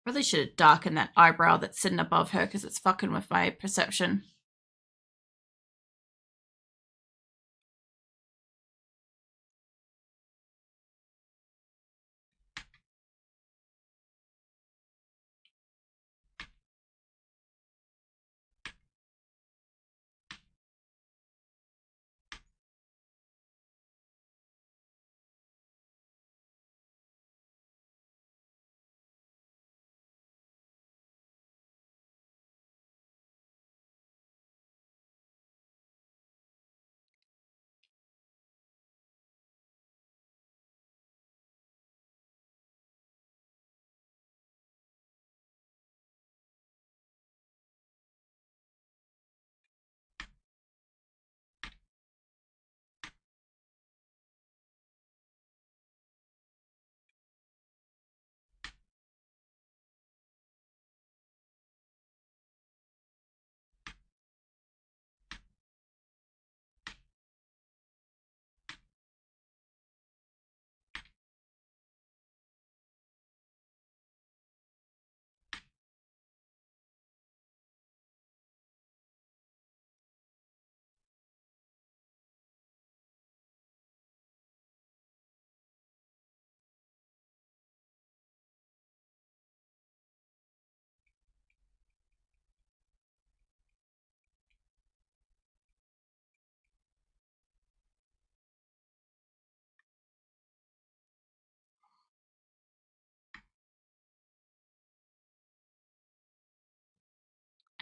Probably should have darkened that eyebrow that's sitting above her because it's fucking with my perception.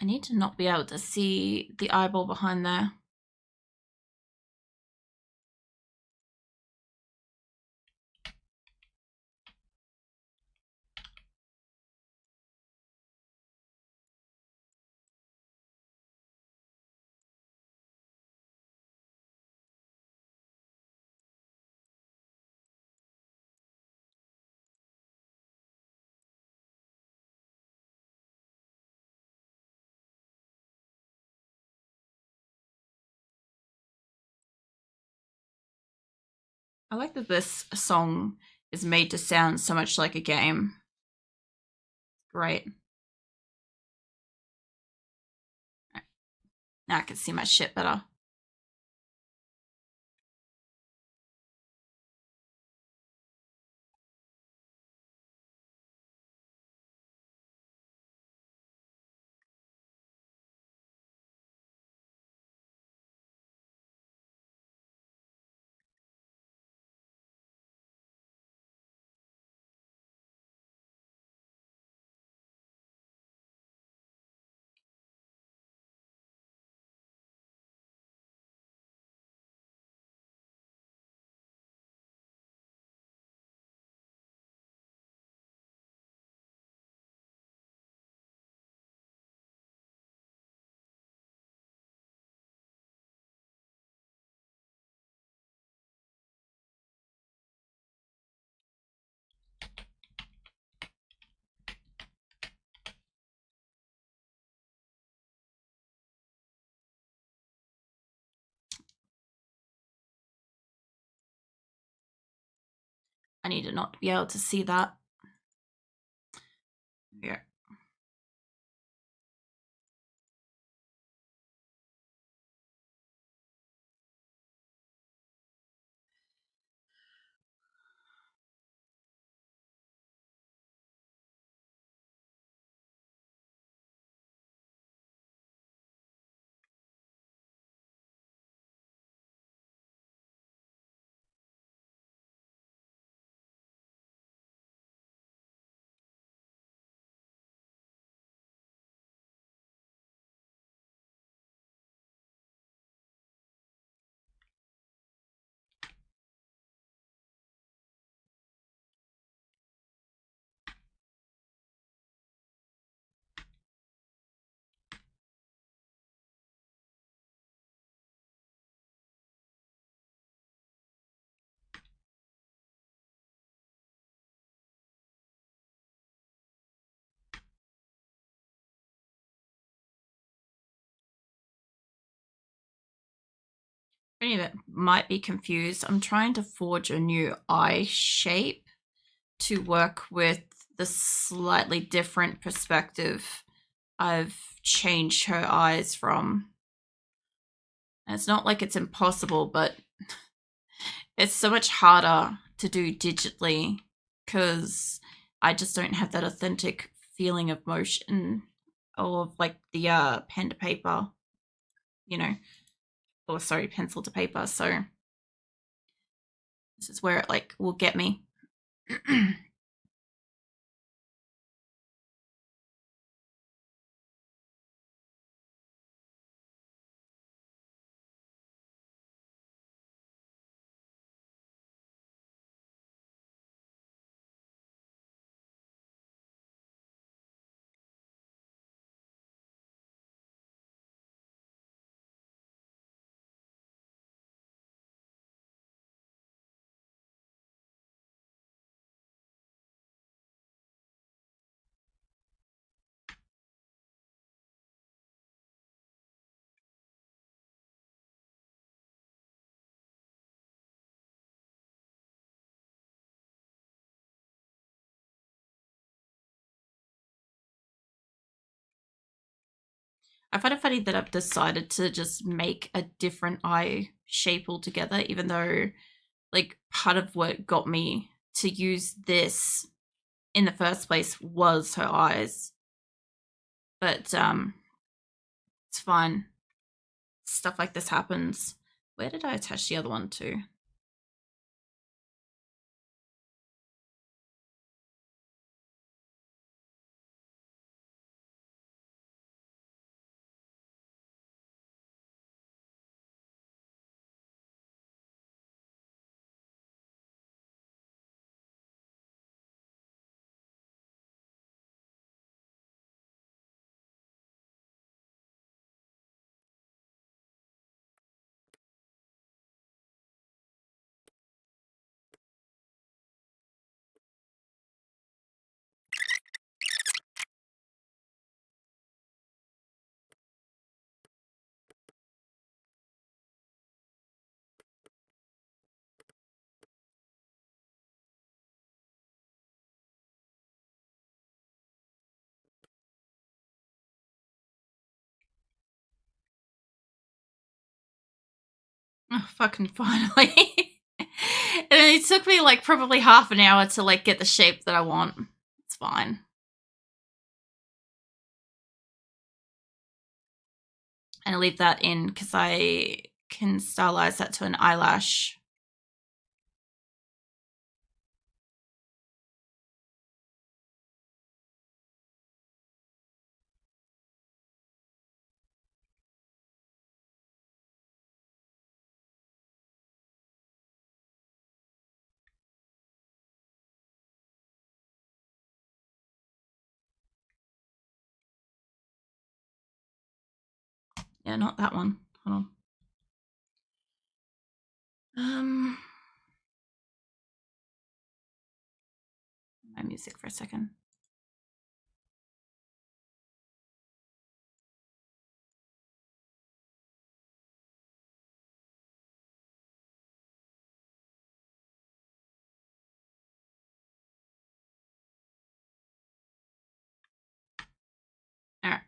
I need to not be able to see the eyeball behind there. I like that this song is made to sound so much like a game. Great. Now I can see my shit better. I need to not be able to see that. Yeah. Any that might be confused, I'm trying to forge a new eye shape to work with the slightly different perspective I've changed her eyes from. And it's not like it's impossible, but it's so much harder to do digitally because I just don't have that authentic feeling of motion or of like the pen to paper, you know, or sorry, pencil to paper. So this is where it like will get me. I find it funny that I've decided to just make a different eye shape altogether, even though like part of what got me to use this in the first place was her eyes. But it's fine. Stuff like this happens. Where did I attach the other one to? Oh, fucking finally. And it took me like probably half an hour to like get the shape that I want. It's fine. And I leave that in because I can stylize that to an eyelash. Yeah, not that one. Hold on. My music for a second. All right.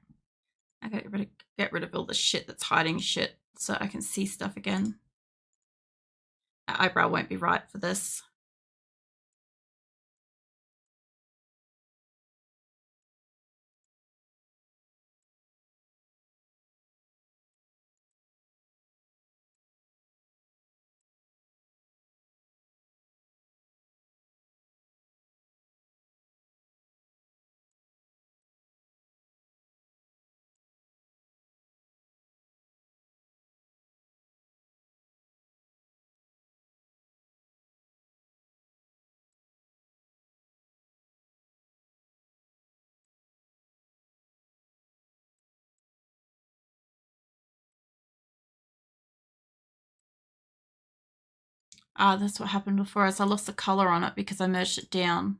I gotta get rid of all the shit that's hiding shit so I can see stuff again. My eyebrow won't be right for this. Ah, that's what happened before is I lost the color on it because I merged it down.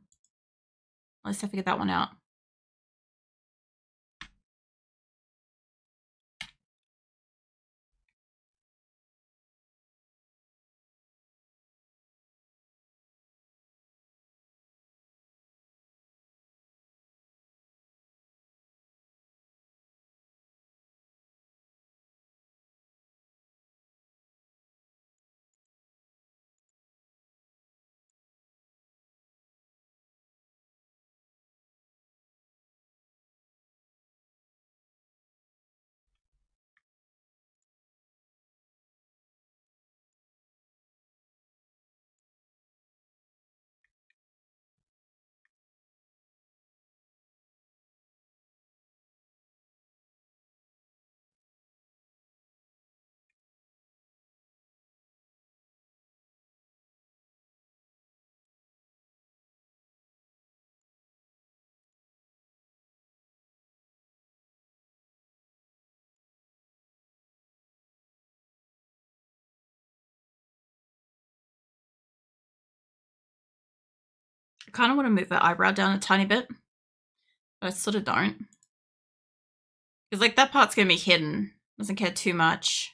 At least I figured that one out. I kind of want to move her eyebrow down a tiny bit, but I sort of don't. Because, like, that part's going to be hidden. Doesn't care too much.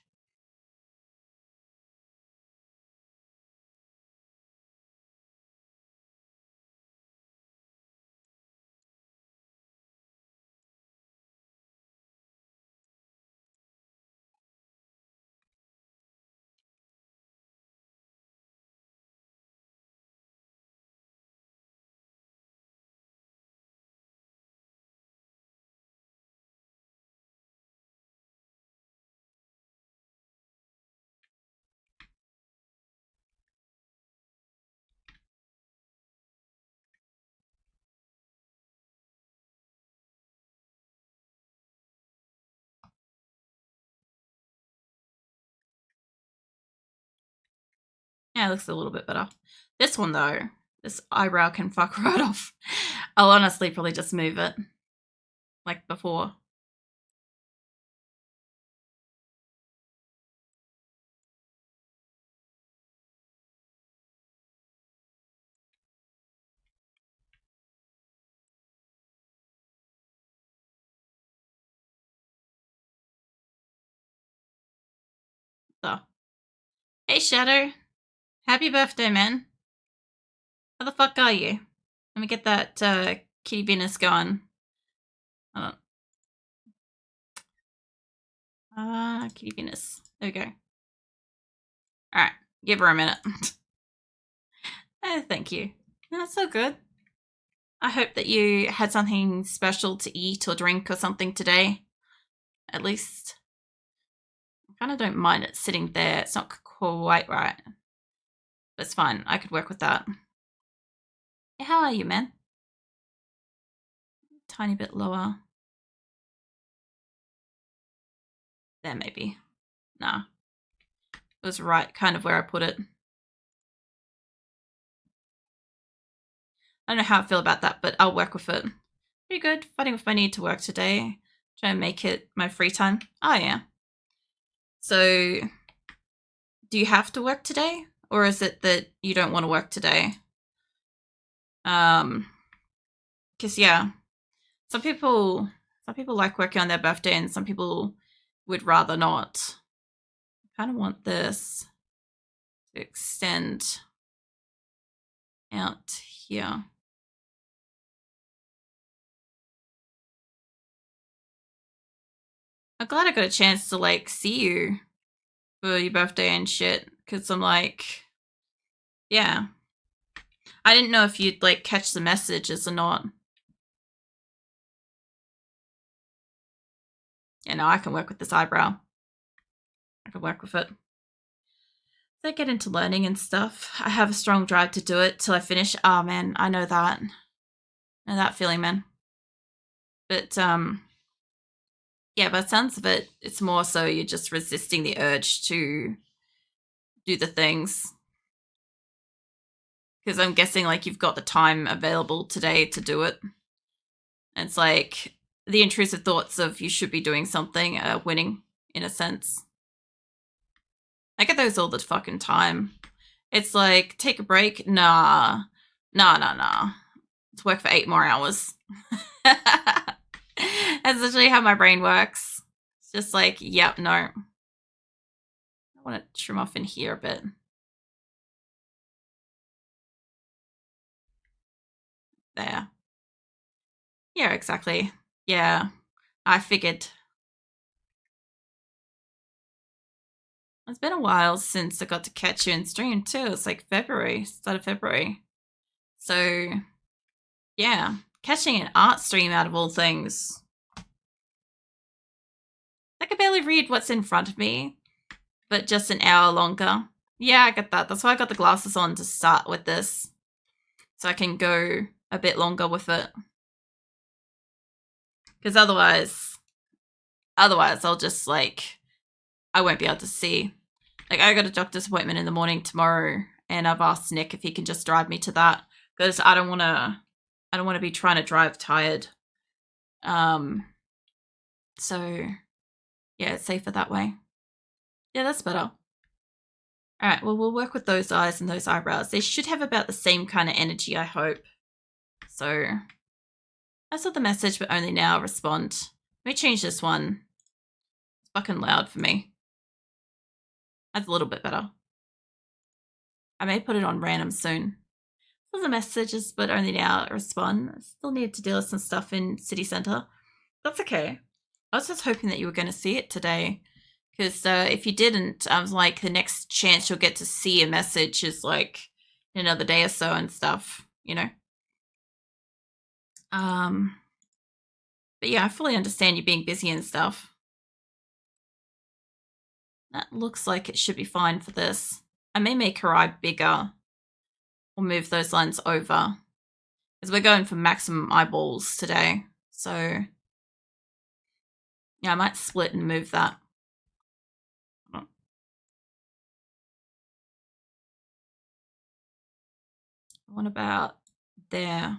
Yeah, it looks a little bit better. This one, though, this eyebrow can fuck right off. I'll honestly probably just move it. Like before. So. Hey, Shadow. Happy birthday, man. How the fuck are you? Let me get that kitty Venus going. Kitty Venus. There we go. Alright, give her a minute. Thank you. That's so good. I hope that you had something special to eat or drink or something today. At least. I kind of don't mind it sitting there. It's not quite right. But it's fine. I could work with that. Hey, how are you, man? Tiny bit lower. There, maybe. Nah. It was right kind of where I put it. I don't know how I feel about that, but I'll work with it. Pretty good. Fighting with my need to work today. Try and make it my free time. Oh, yeah. So, do you have to work today? Or is it that you don't want to work today? Because, yeah, some people like working on their birthday and some people would rather not. I kind of want this to extend out here. I'm glad I got a chance to, like, see you for your birthday and shit. Because I'm like, yeah. I didn't know if you'd, like, catch the messages or not. Yeah, no, I can work with this eyebrow. I can work with it. As I get into learning and stuff, I have a strong drive to do it till I finish. Oh, man, I know that. I know that feeling, man. But, yeah, by the sounds of it, it's more so you're just resisting the urge to do the things. Because I'm guessing, like, you've got the time available today to do it. And it's like the intrusive thoughts of you should be doing something winning, in a sense. I get those all the fucking time. It's like, take a break? Nah. Let's work for 8 more hours. That's literally how my brain works. It's just like, yep, no. I want to trim off in here a bit. There. Yeah, exactly. Yeah, I figured. It's been a while since I got to catch you in stream too. It's like February, start of February. So, yeah, catching an art stream out of all things. I can barely read what's in front of me, but just an hour longer. Yeah, I get that. That's why I got the glasses on to start with this. So I can go a bit longer with it. Because otherwise I'll just, like, I won't be able to see. Like, I got a doctor's appointment in the morning tomorrow, and I've asked Nick if he can just drive me to that. Because I don't want to be trying to drive tired. So, yeah, it's safer that way. Yeah, that's better. Alright, well, we'll work with those eyes and those eyebrows. They should have about the same kind of energy, I hope. So I saw the message, but only now respond. Let me change this one. It's fucking loud for me. That's a little bit better. I may put it on random soon. So the messages, but only now respond. I still need to deal with some stuff in city center. That's okay. I was just hoping that you were going to see it today. Because if you didn't, I was like, the next chance you'll get to see a message is like another day or so and stuff, you know? But yeah, I fully understand you being busy and stuff. That looks like it should be fine for this. I may make her eye bigger or move those lines over. Because we're going for maximum eyeballs today. So yeah, I might split and move that. What about there?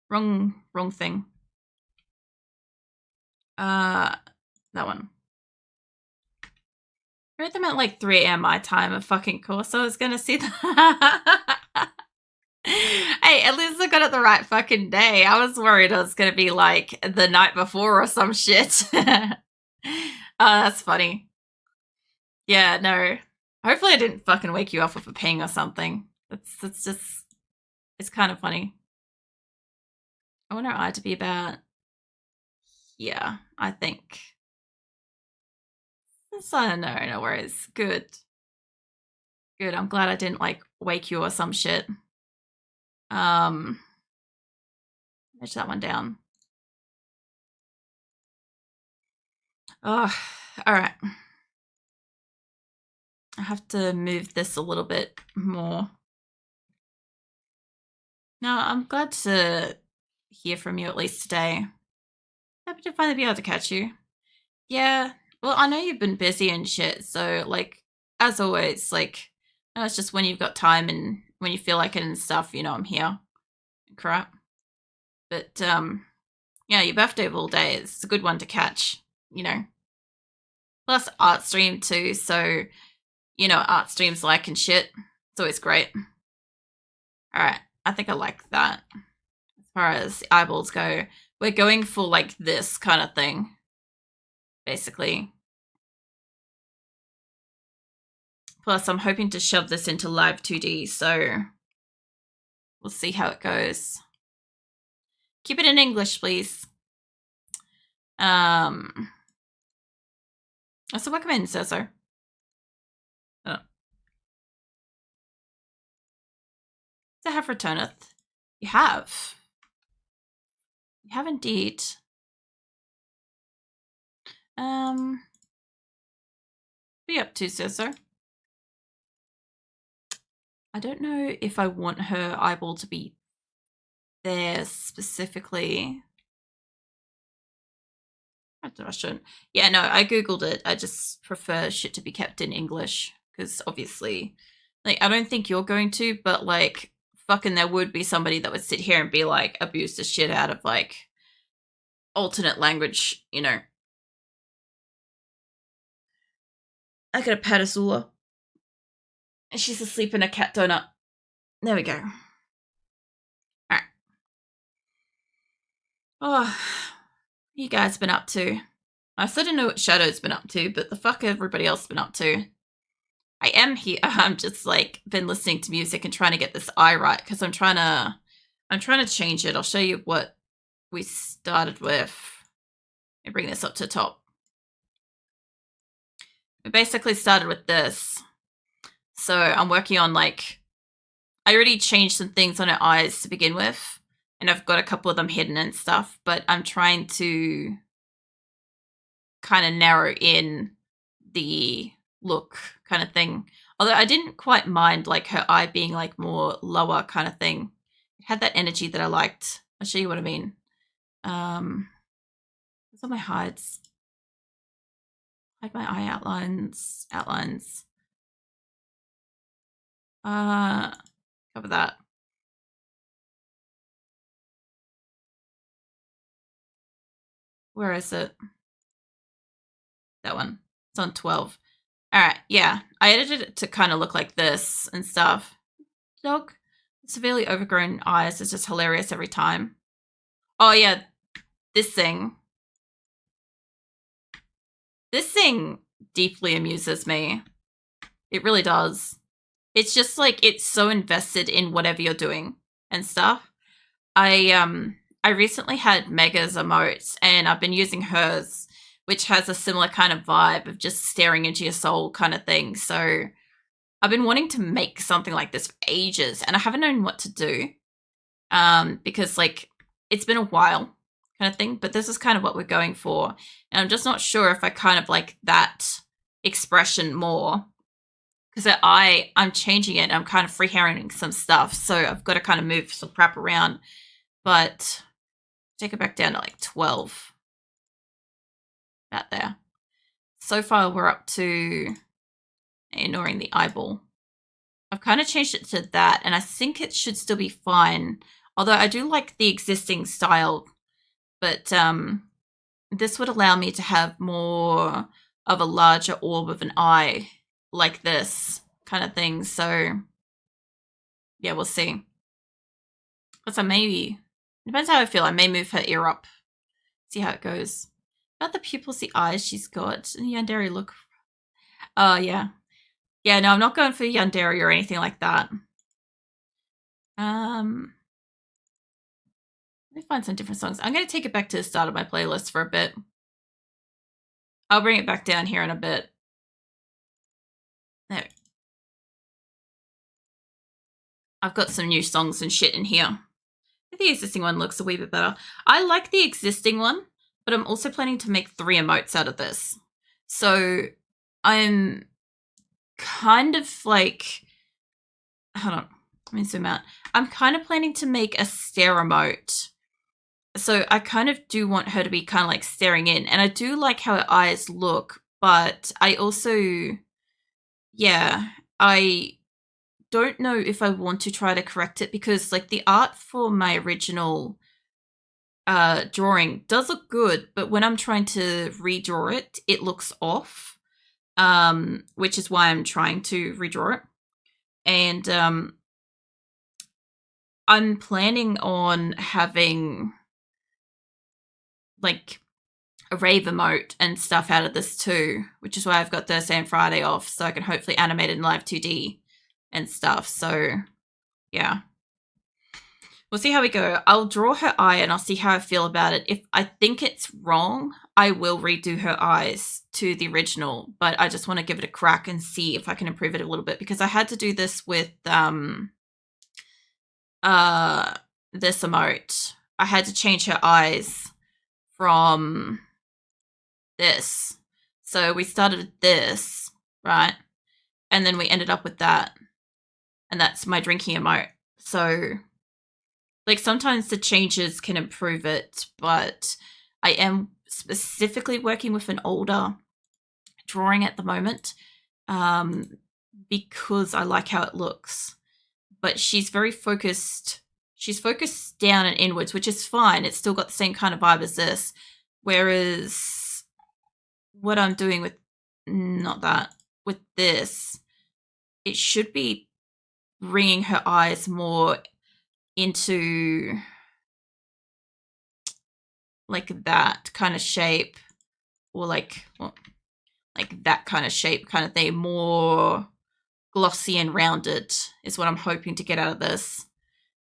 Wrong thing. That one. I read them at like 3 a.m. my time, of fucking course I was gonna see that. Hey, at least I got it the right fucking day. I was worried it was gonna be like the night before or some shit. Oh, that's funny. Yeah, no. Hopefully I didn't fucking wake you up with a ping or something. That's just, it's kind of funny. I want our eye to be about, yeah, I think. So no worries. Good. Good. I'm glad I didn't like wake you or some shit. Edge that one down. Oh, all right. I have to move this a little bit more. No, I'm glad to hear from you at least today. Happy to finally be able to catch you. Yeah, well, I know you've been busy and shit, so, like, as always, like, no, it's just when you've got time and when you feel like it and stuff, you know, I'm here. Crap. But, yeah, your birthday of all days, it's a good one to catch, you know. Plus art stream too, so, you know, art streams like and shit. It's always great. Alright, I think I like that. As far as eyeballs go, we're going for, like, this kind of thing, basically. Plus, I'm hoping to shove this into live 2D, so we'll see how it goes. Keep it in English, please. So welcome in, sir. Oh. I have returneth. You have. You have indeed. Be up to, sir. I don't know if I want her eyeball to be there specifically. I shouldn't. Yeah, no, I googled it. I just prefer shit to be kept in English because obviously, like, I don't think you're going to, but like, fucking, there would be somebody that would sit here and be like, abuse the shit out of like alternate language, you know. I got a Patasula. And she's asleep in a cat donut. There we go. Alright. Oh, you guys been up to? I still don't know what Shadow's been up to, but the fuck everybody else been up to. I am here. I'm just like been listening to music and trying to get this eye right because I'm trying to change it. I'll show you what we started with. Let me bring this up to the top. We basically started with this. So I'm working on like, I already changed some things on her eyes to begin with. And I've got a couple of them hidden and stuff, but I'm trying to kind of narrow in the look kind of thing. Although I didn't quite mind like her eye being like more lower kind of thing. It had that energy that I liked. I'll show you what I mean. What's all my hides? Hide my eye outlines. Cover that. Where is it? That one. It's on 12. All right, yeah. I edited it to kind of look like this and stuff. Dog. Severely overgrown eyes is just hilarious every time. Oh yeah, this thing. This thing deeply amuses me. It really does. It's just like it's so invested in whatever you're doing and stuff. I recently had Mega's emotes and I've been using hers, which has a similar kind of vibe of just staring into your soul kind of thing. So I've been wanting to make something like this for ages and I haven't known what to do. Because like it's been a while kind of thing, but this is kind of what we're going for. And I'm just not sure if I kind of like that expression more because I'm changing it. I'm kind of freehanding some stuff, so I've got to kind of move some crap around. But take it back down to like 12, about there. So far, we're up to ignoring the eyeball. I've kind of changed it to that, and I think it should still be fine. Although I do like the existing style, but this would allow me to have more of a larger orb of an eye, like this kind of thing. So yeah, we'll see. Because I maybe, depends how I feel, I may move her ear up, see how it goes. About the pupils, the eyes she's got, and Yandere look. Oh, yeah. Yeah, no, I'm not going for Yandere or anything like that. Let me find some different songs. I'm going to take it back to the start of my playlist for a bit. I'll bring it back down here in a bit. There. I've got some new songs and shit in here. The existing one looks a wee bit better. I like the existing one, but I'm also planning to make 3 emotes out of this. So I'm kind of like, hold on, let me zoom out. I'm kind of planning to make a stare emote. So I kind of do want her to be kind of like staring in, and I do like how her eyes look, but I also, yeah, I don't know if I want to try to correct it because like the art for my original drawing does look good, but when I'm trying to redraw it, it looks off, which is why I'm trying to redraw it. And I'm planning on having like a rave emote and stuff out of this too, which is why I've got Thursday and Friday off, so I can hopefully animate it in live 2D and stuff. So yeah. We'll see how we go. I'll draw her eye and I'll see how I feel about it. If I think it's wrong, I will redo her eyes to the original, but I just want to give it a crack and see if I can improve it a little bit because I had to do this with this emote. I had to change her eyes from this. So we started with this, right? And then we ended up with that. And that's my drinking emote. So like sometimes the changes can improve it, but I am specifically working with an older drawing at the moment because I like how it looks. But she's very focused. She's focused down and inwards, which is fine. It's still got the same kind of vibe as this. Whereas what I'm doing with, not that, with this, it should be bringing her eyes more into like that kind of shape, or like, well, like that kind of shape kind of thing, more glossy and rounded is what I'm hoping to get out of this.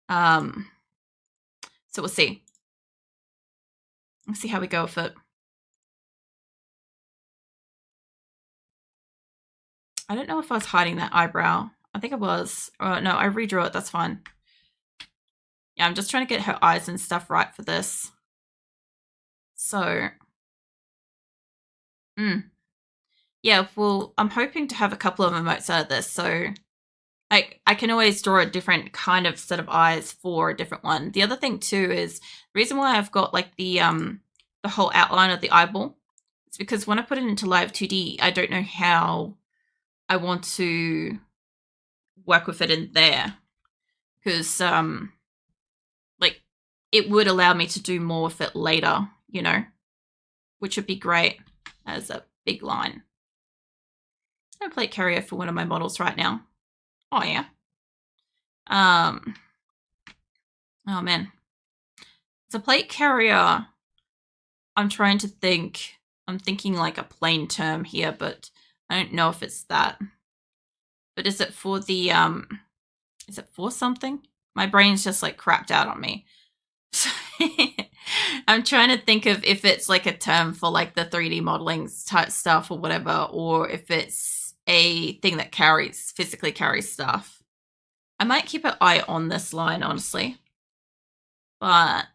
So we'll see. We'll see how we go with it. I don't know if I was hiding that eyebrow. I think I was. Oh, no, I redrew it. That's fine. Yeah, I'm just trying to get her eyes and stuff right for this. So, yeah, well, I'm hoping to have a couple of emotes out of this. So I can always draw a different kind of set of eyes for a different one. The other thing too is the reason why I've got like the whole outline of the eyeball. It's because when I put it into Live 2D, I don't know how I want to work with it in there. Because like it would allow me to do more with it later, you know, which would be great as a big line. I'm gonna play Carrier for one of my models right now. Oh yeah. Um, oh man. It's a plate carrier. I'm trying to think. I'm thinking like a plain term here, but I don't know if it's that. But is it for the, is it for something? My brain's just like crapped out on me. I'm trying to think of if it's like a term for like the 3D modeling type stuff or whatever, or if it's a thing that physically carries stuff. I might keep an eye on this line, honestly. But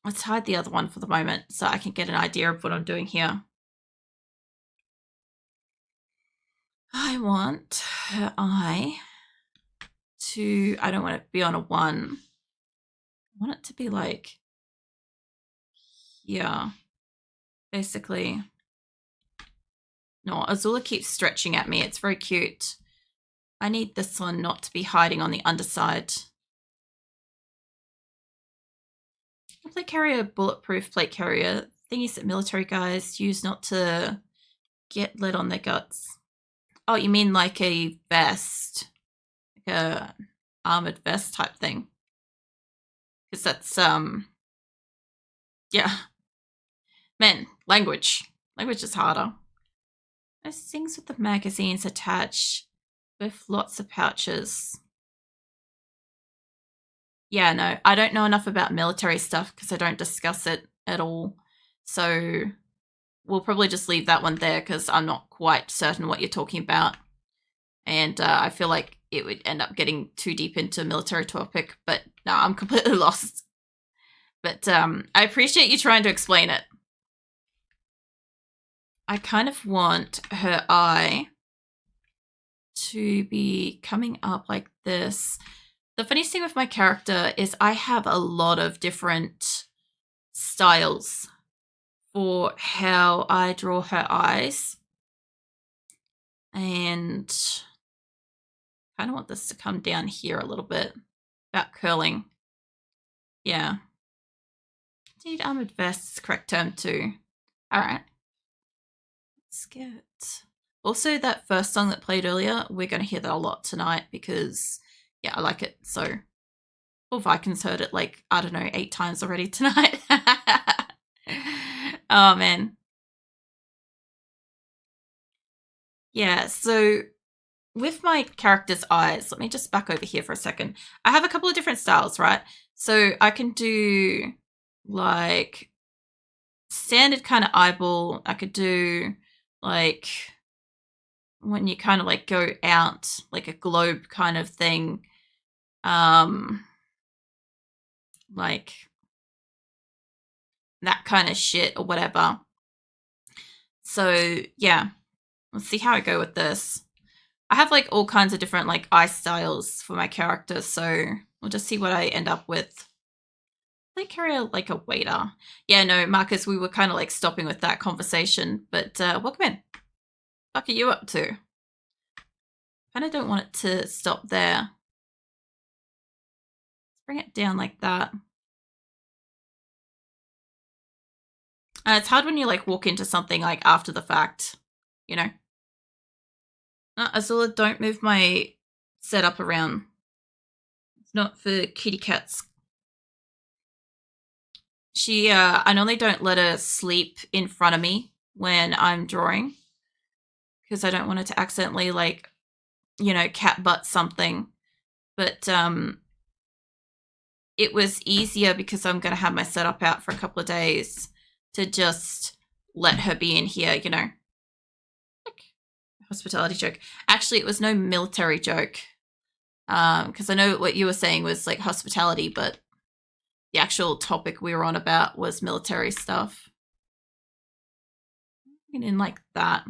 let's hide the other one for the moment so I can get an idea of what I'm doing here. I want her eye to, I don't want it to be on a 1. I want it to be like here, basically. No, Azula keeps stretching at me. It's very cute. I need this one not to be hiding on the underside. A plate carrier, bulletproof plate carrier. Thingies that military guys use not to get lead on their guts. Oh, you mean like a vest? Like a armored vest type thing? Because that's, yeah. Man, language. Language is harder. There's things with the magazines attached with lots of pouches. Yeah, no, I don't know enough about military stuff because I don't discuss it at all. So we'll probably just leave that one there because I'm not quite certain what you're talking about. And I feel like it would end up getting too deep into a military topic, but no, I'm completely lost. But I appreciate you trying to explain it. I kind of want her eye to be coming up like this. The funniest thing with my character is I have a lot of different styles for how I draw her eyes. And I kind of want this to come down here a little bit. About curling. Yeah. Indeed, armored vest is the correct term too. Alright. Let's get... Also, that first song that played earlier, we're going to hear that a lot tonight because, yeah, I like it. So, or Vikings heard it like, I don't know, 8 times already tonight. Oh, man. Yeah, so with my character's eyes, let me just back over here for a second. I have a couple of different styles, right? So I can do like standard kind of eyeball. I could do like when you kind of like go out, like a globe kind of thing. Like that kind of shit or whatever. So yeah, let's see how I go with this. I have like all kinds of different like eye styles for my character, so we'll just see what I end up with. They carry like a waiter. Yeah, no, Marcus, we were kind of like stopping with that conversation, but welcome in. What are you up to? Kind of don't want it to stop there. Let's bring it down like that. It's hard when you like walk into something like after the fact, you know. Azula, don't move my setup around. It's not for kitty cats. I normally don't let her sleep in front of me when I'm drawing because I don't want her to accidentally like, you know, cat butt something. But it was easier because I'm going to have my setup out for a couple of days to just let her be in here, you know. Hospitality joke. Actually, it was no military joke. Because I know what you were saying was like hospitality, but the actual topic we were on about was military stuff. In like that.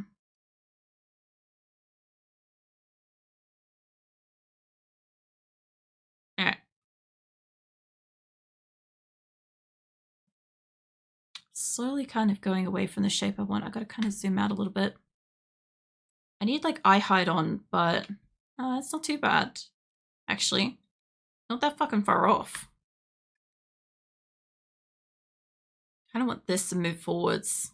All right. Slowly kind of going away from the shape I want. I got to kind of zoom out a little bit. I need like eye height on, but it's not too bad, actually. Not that fucking far off. Kind of want this to move forwards.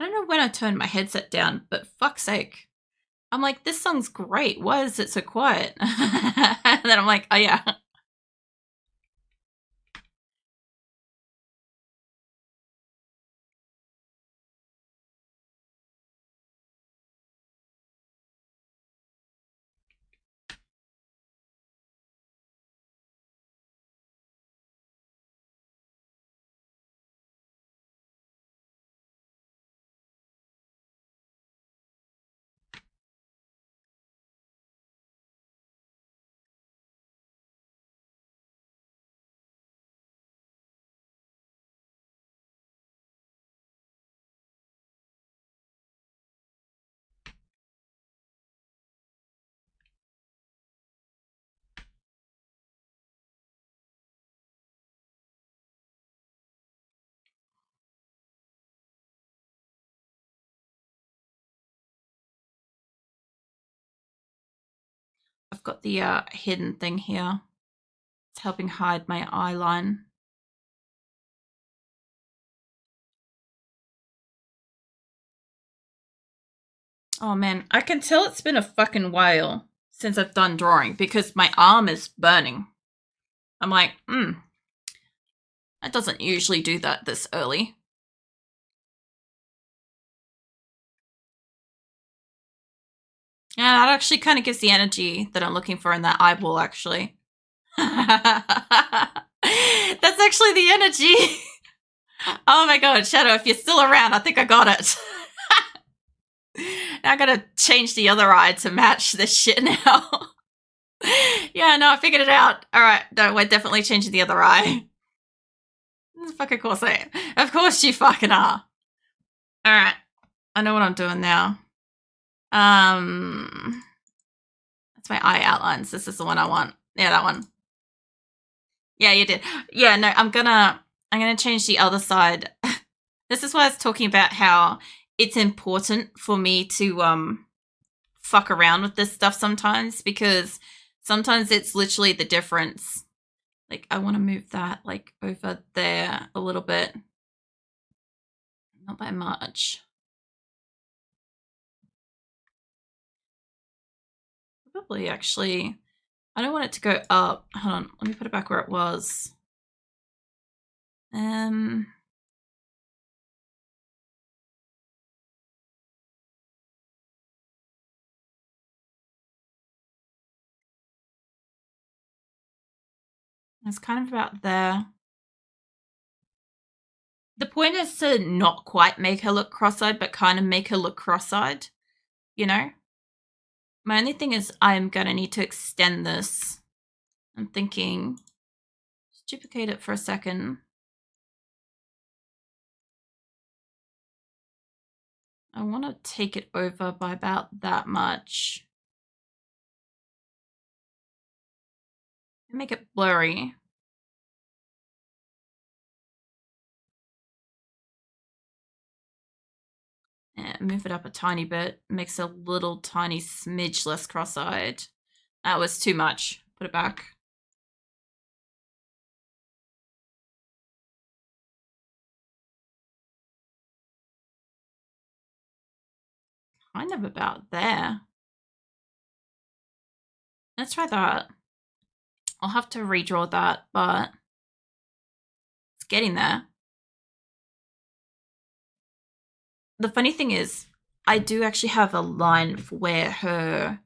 I don't know when I turned my headset down, but fuck's sake. I'm like, this song's great. Why is it so quiet? And then I'm like, oh yeah. I've got the hidden thing here. It's helping hide my eye line. Oh man, I can tell it's been a fucking while since I've done drawing because my arm is burning. I'm like, that doesn't usually do that this early. Yeah, that actually kind of gives the energy that I'm looking for in that eyeball, actually. That's actually the energy. Oh my god, Shadow, if you're still around, I think I got it. Now I gotta change the other eye to match this shit now. Yeah, no, I figured it out. Alright, no, we're definitely changing the other eye. Fucking course I am. Of course you fucking are. Alright, I know what I'm doing now. That's my eye outlines. This is the one I want. Yeah, that one. Yeah, you did. Yeah, no, I'm gonna change the other side. This is why I was talking about how it's important for me to fuck around with this stuff sometimes, because sometimes it's literally the difference. Like, I want to move that like over there a little bit. Not by much. Probably actually, I don't want it to go up. Hold on, let me put it back where it was. It's kind of about there. The point is to not quite make her look cross-eyed, but kind of make her look cross-eyed, you know? My only thing is I'm gonna need to extend this. I'm thinking, just duplicate it for a second. I want to take it over by about that much. Make it blurry. And move it up a tiny bit. Makes a little tiny smidge less cross-eyed. That was too much. Put it back. Kind of about there. Let's try that. I'll have to redraw that, but it's getting there. The funny thing is, I do actually have a line for where her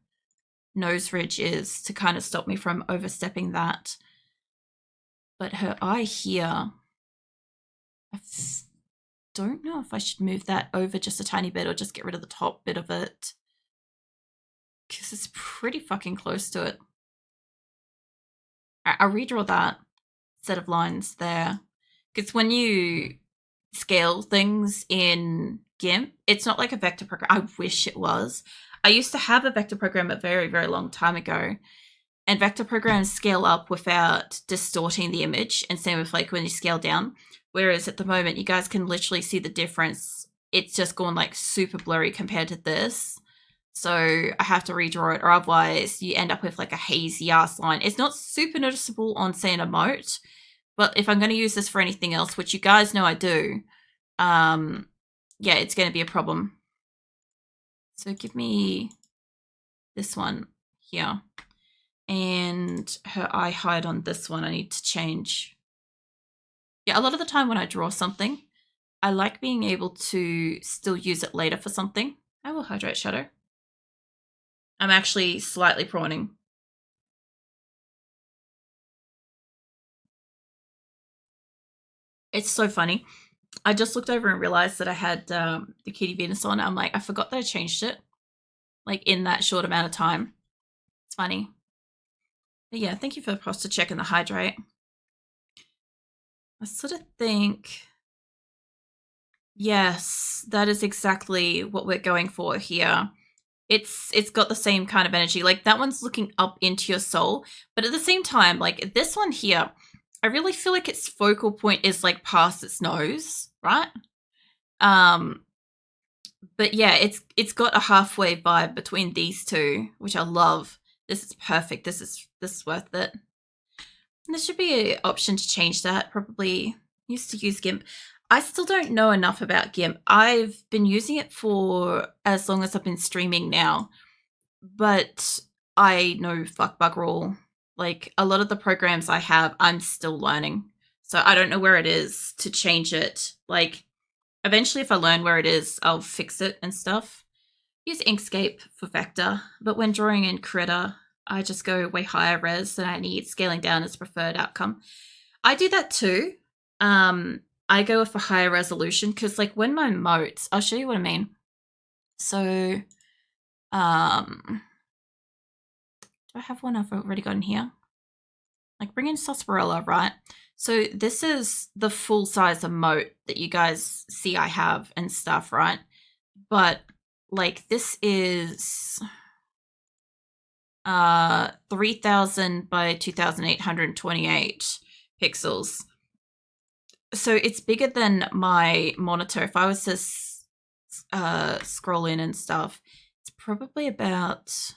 nose ridge is to kind of stop me from overstepping that. But her eye here, I don't know if I should move that over just a tiny bit or just get rid of the top bit of it, because it's pretty fucking close to it. I'll redraw that set of lines there, because when you scale things in Gimp, it's not like a vector program. I wish it was. I used to have a vector program a very, very long time ago, and vector programs scale up without distorting the image, and same with like when you scale down. Whereas at the moment, you guys can literally see the difference. It's just gone like super blurry compared to this. So I have to redraw it, or otherwise you end up with like a hazy ass line. It's not super noticeable on, say, an emote, but if I'm going to use this for anything else, which you guys know I do, yeah, it's going to be a problem. So give me this one here. And her eye hide on this one I need to change. Yeah, a lot of the time when I draw something, I like being able to still use it later for something. I will hydrate shadow. I'm actually slightly prawning. It's so funny. I just looked over and realized that I had the Kitty Venus on. I'm like, I forgot that I changed it, like in that short amount of time. It's funny. But yeah, thank you for the posture check and the hydrate. I sort of think, yes, that is exactly what we're going for here. It's got the same kind of energy. Like that one's looking up into your soul, but at the same time, like this one here, I really feel like its focal point is like past its nose, right? But yeah, it's got a halfway vibe between these two, which I love. This is perfect. This is worth it. And there should be an option to change that. Probably used to use Gimp. I still don't know enough about Gimp. I've been using it for as long as I've been streaming now, but I know fuck bugger all. Like a lot of the programs I have, I'm still learning. So I don't know where it is to change it. Like eventually if I learn where it is, I'll fix it and stuff. Use Inkscape for vector, but when drawing in Critter, I just go way higher res than I need, scaling down as preferred outcome. I do that too. I go with a higher resolution because like when my motes, I'll show you what I mean. So, do I have one I've already got in here? Like bring in sarsaparilla, right? So this is the full size emote that you guys see I have and stuff, right? But like this is 3000 by 2828 pixels. So it's bigger than my monitor. If I was to scroll in and stuff, it's probably about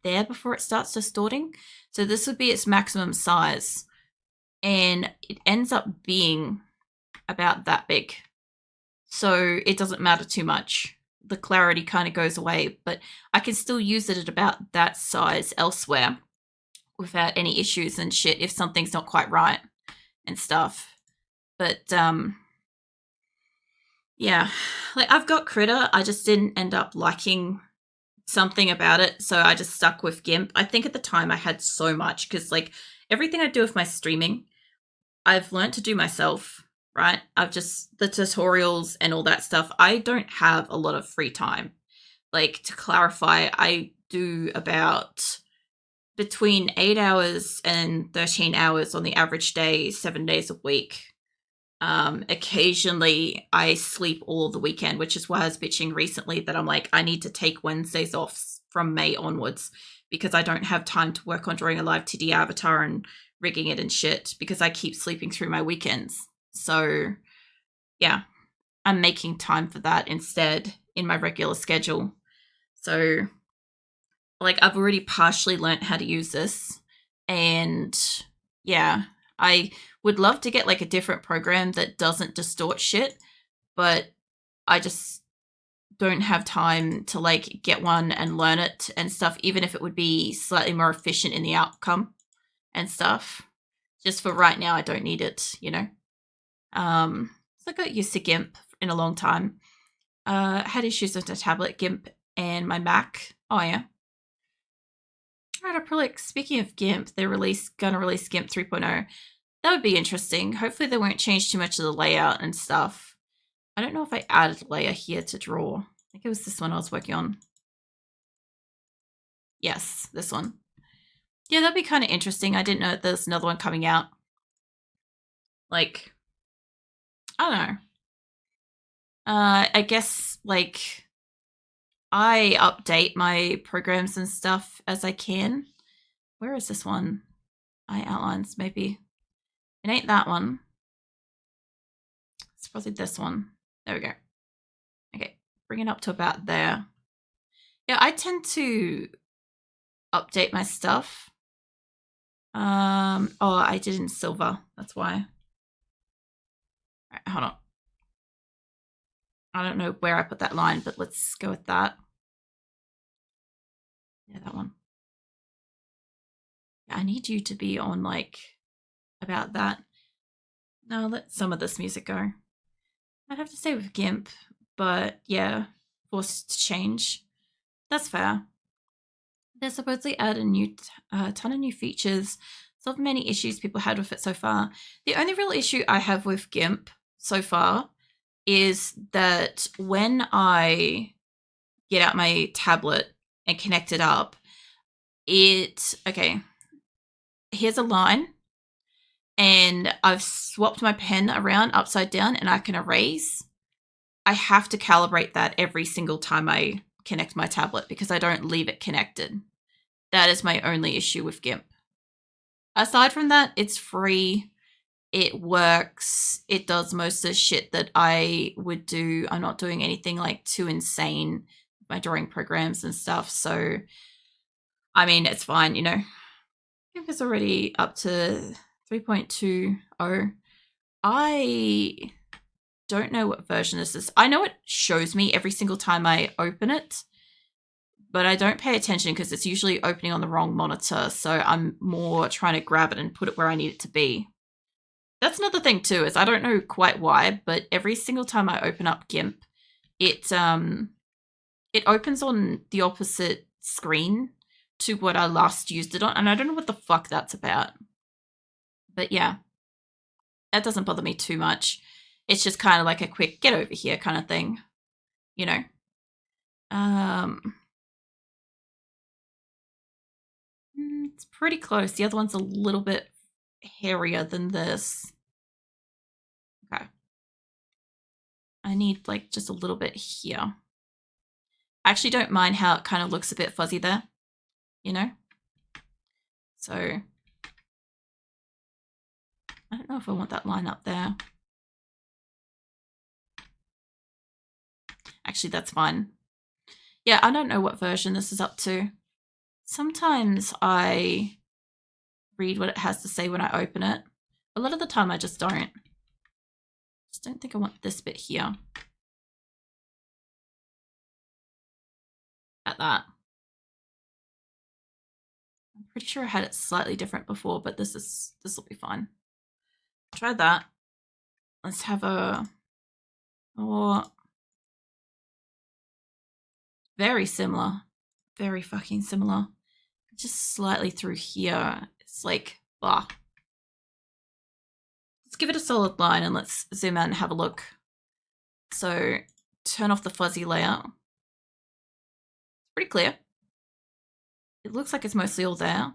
there before it starts distorting. So this would be its maximum size, and it ends up being about that big. So it doesn't matter too much. The clarity kind of goes away, but I can still use it at about that size elsewhere without any issues and shit if something's not quite right and stuff. But yeah, like I've got Critter. I just didn't end up liking something about it, so I just stuck with Gimp. I think at the time I had so much because like everything I do with my streaming, I've learned to do myself, right? I've just the tutorials and all that stuff. I don't have a lot of free time. Like to clarify, I do about between 8 hours and 13 hours on the average day, 7 days a week. Occasionally I sleep all of the weekend, which is why I was bitching recently that I'm like, I need to take Wednesdays off from May onwards because I don't have time to work on drawing a live TD avatar and rigging it and shit because I keep sleeping through my weekends. So yeah, I'm making time for that instead in my regular schedule. So like I've already partially learnt how to use this, and yeah, I would love to get like a different program that doesn't distort shit, but I just don't have time to like get one and learn it and stuff, even if it would be slightly more efficient in the outcome and stuff. Just for right now, I don't need it, you know. So I got used to Gimp in a long time. I had issues with the tablet, Gimp, and my Mac. Oh yeah. Right, acrylic. Speaking of Gimp, they're gonna release Gimp 3.0. That would be interesting. Hopefully they won't change too much of the layout and stuff. I don't know if I added a layer here to draw. I think it was this one I was working on. Yes, this one. Yeah, that'd be kind of interesting. I didn't know that there's another one coming out. Like, I don't know. I guess, like, I update my programs and stuff as I can. Where is this one? I outlines, maybe. It ain't that one. It's probably this one. There we go. Okay, bring it up to about there. Yeah, I tend to update my stuff. Oh, I did in silver. That's why. All right, hold on. I don't know where I put that line, but let's go with that. Yeah, that one. I need you to be on like about that. No, let some of this music go. I'd have to stay with Gimp, but yeah, forced to change. That's fair. They supposedly add a ton of new features, solve many issues people had with it so far. The only real issue I have with Gimp so far is that when I get out my tablet and connect it up, okay, here's a line, and I've swapped my pen around upside down and I can erase. I have to calibrate that every single time I connect my tablet because I don't leave it connected. That is my only issue with Gimp. Aside from that, it's free. It works. It does most of the shit that I would do. I'm not doing anything like too insane with my drawing programs and stuff. So, I mean, it's fine, you know. Gimp is already up to 3.20. I don't know what version this is. I know it shows me every single time I open it, but I don't pay attention because it's usually opening on the wrong monitor. So I'm more trying to grab it and put it where I need it to be. That's another thing too, is I don't know quite why, but every single time I open up Gimp, it opens on the opposite screen to what I last used it on, and I don't know what the fuck that's about. But yeah, that doesn't bother me too much. It's just kind of like a quick get over here kind of thing, you know. It's pretty close. The other one's a little bit hairier than this. Okay. I need like just a little bit here. I actually don't mind how it kind of looks a bit fuzzy there, you know? So I don't know if I want that line up there. Actually, that's fine. Yeah, I don't know what version this is up to. Sometimes I read what it has to say when I open it. A lot of the time I just don't. Just don't think I want this bit here. At that. I'm pretty sure I had it slightly different before, but this will be fine. Try that. Let's have a very similar. Very fucking similar. Just slightly through here. It's like, blah. Let's give it a solid line and let's zoom out and have a look. So turn off the fuzzy layer. It's pretty clear. It looks like it's mostly all there.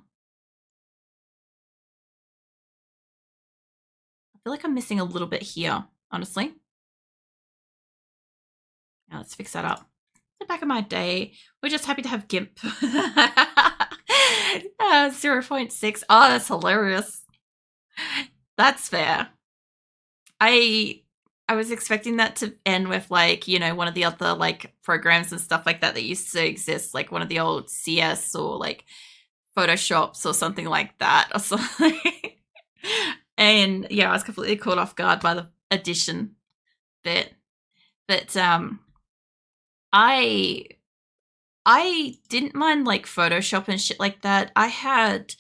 I feel like I'm missing a little bit here, honestly. Now let's fix that up. The back of my day. We're just happy to have Gimp. 0.6. Oh, that's hilarious. That's fair. I was expecting that to end with like, you know, one of the other like programs and stuff like that that used to exist, like one of the old CS or like Photoshops or something like that or something. And yeah, I was completely caught off guard by the addition bit. But I didn't mind like Photoshop and shit like that. I had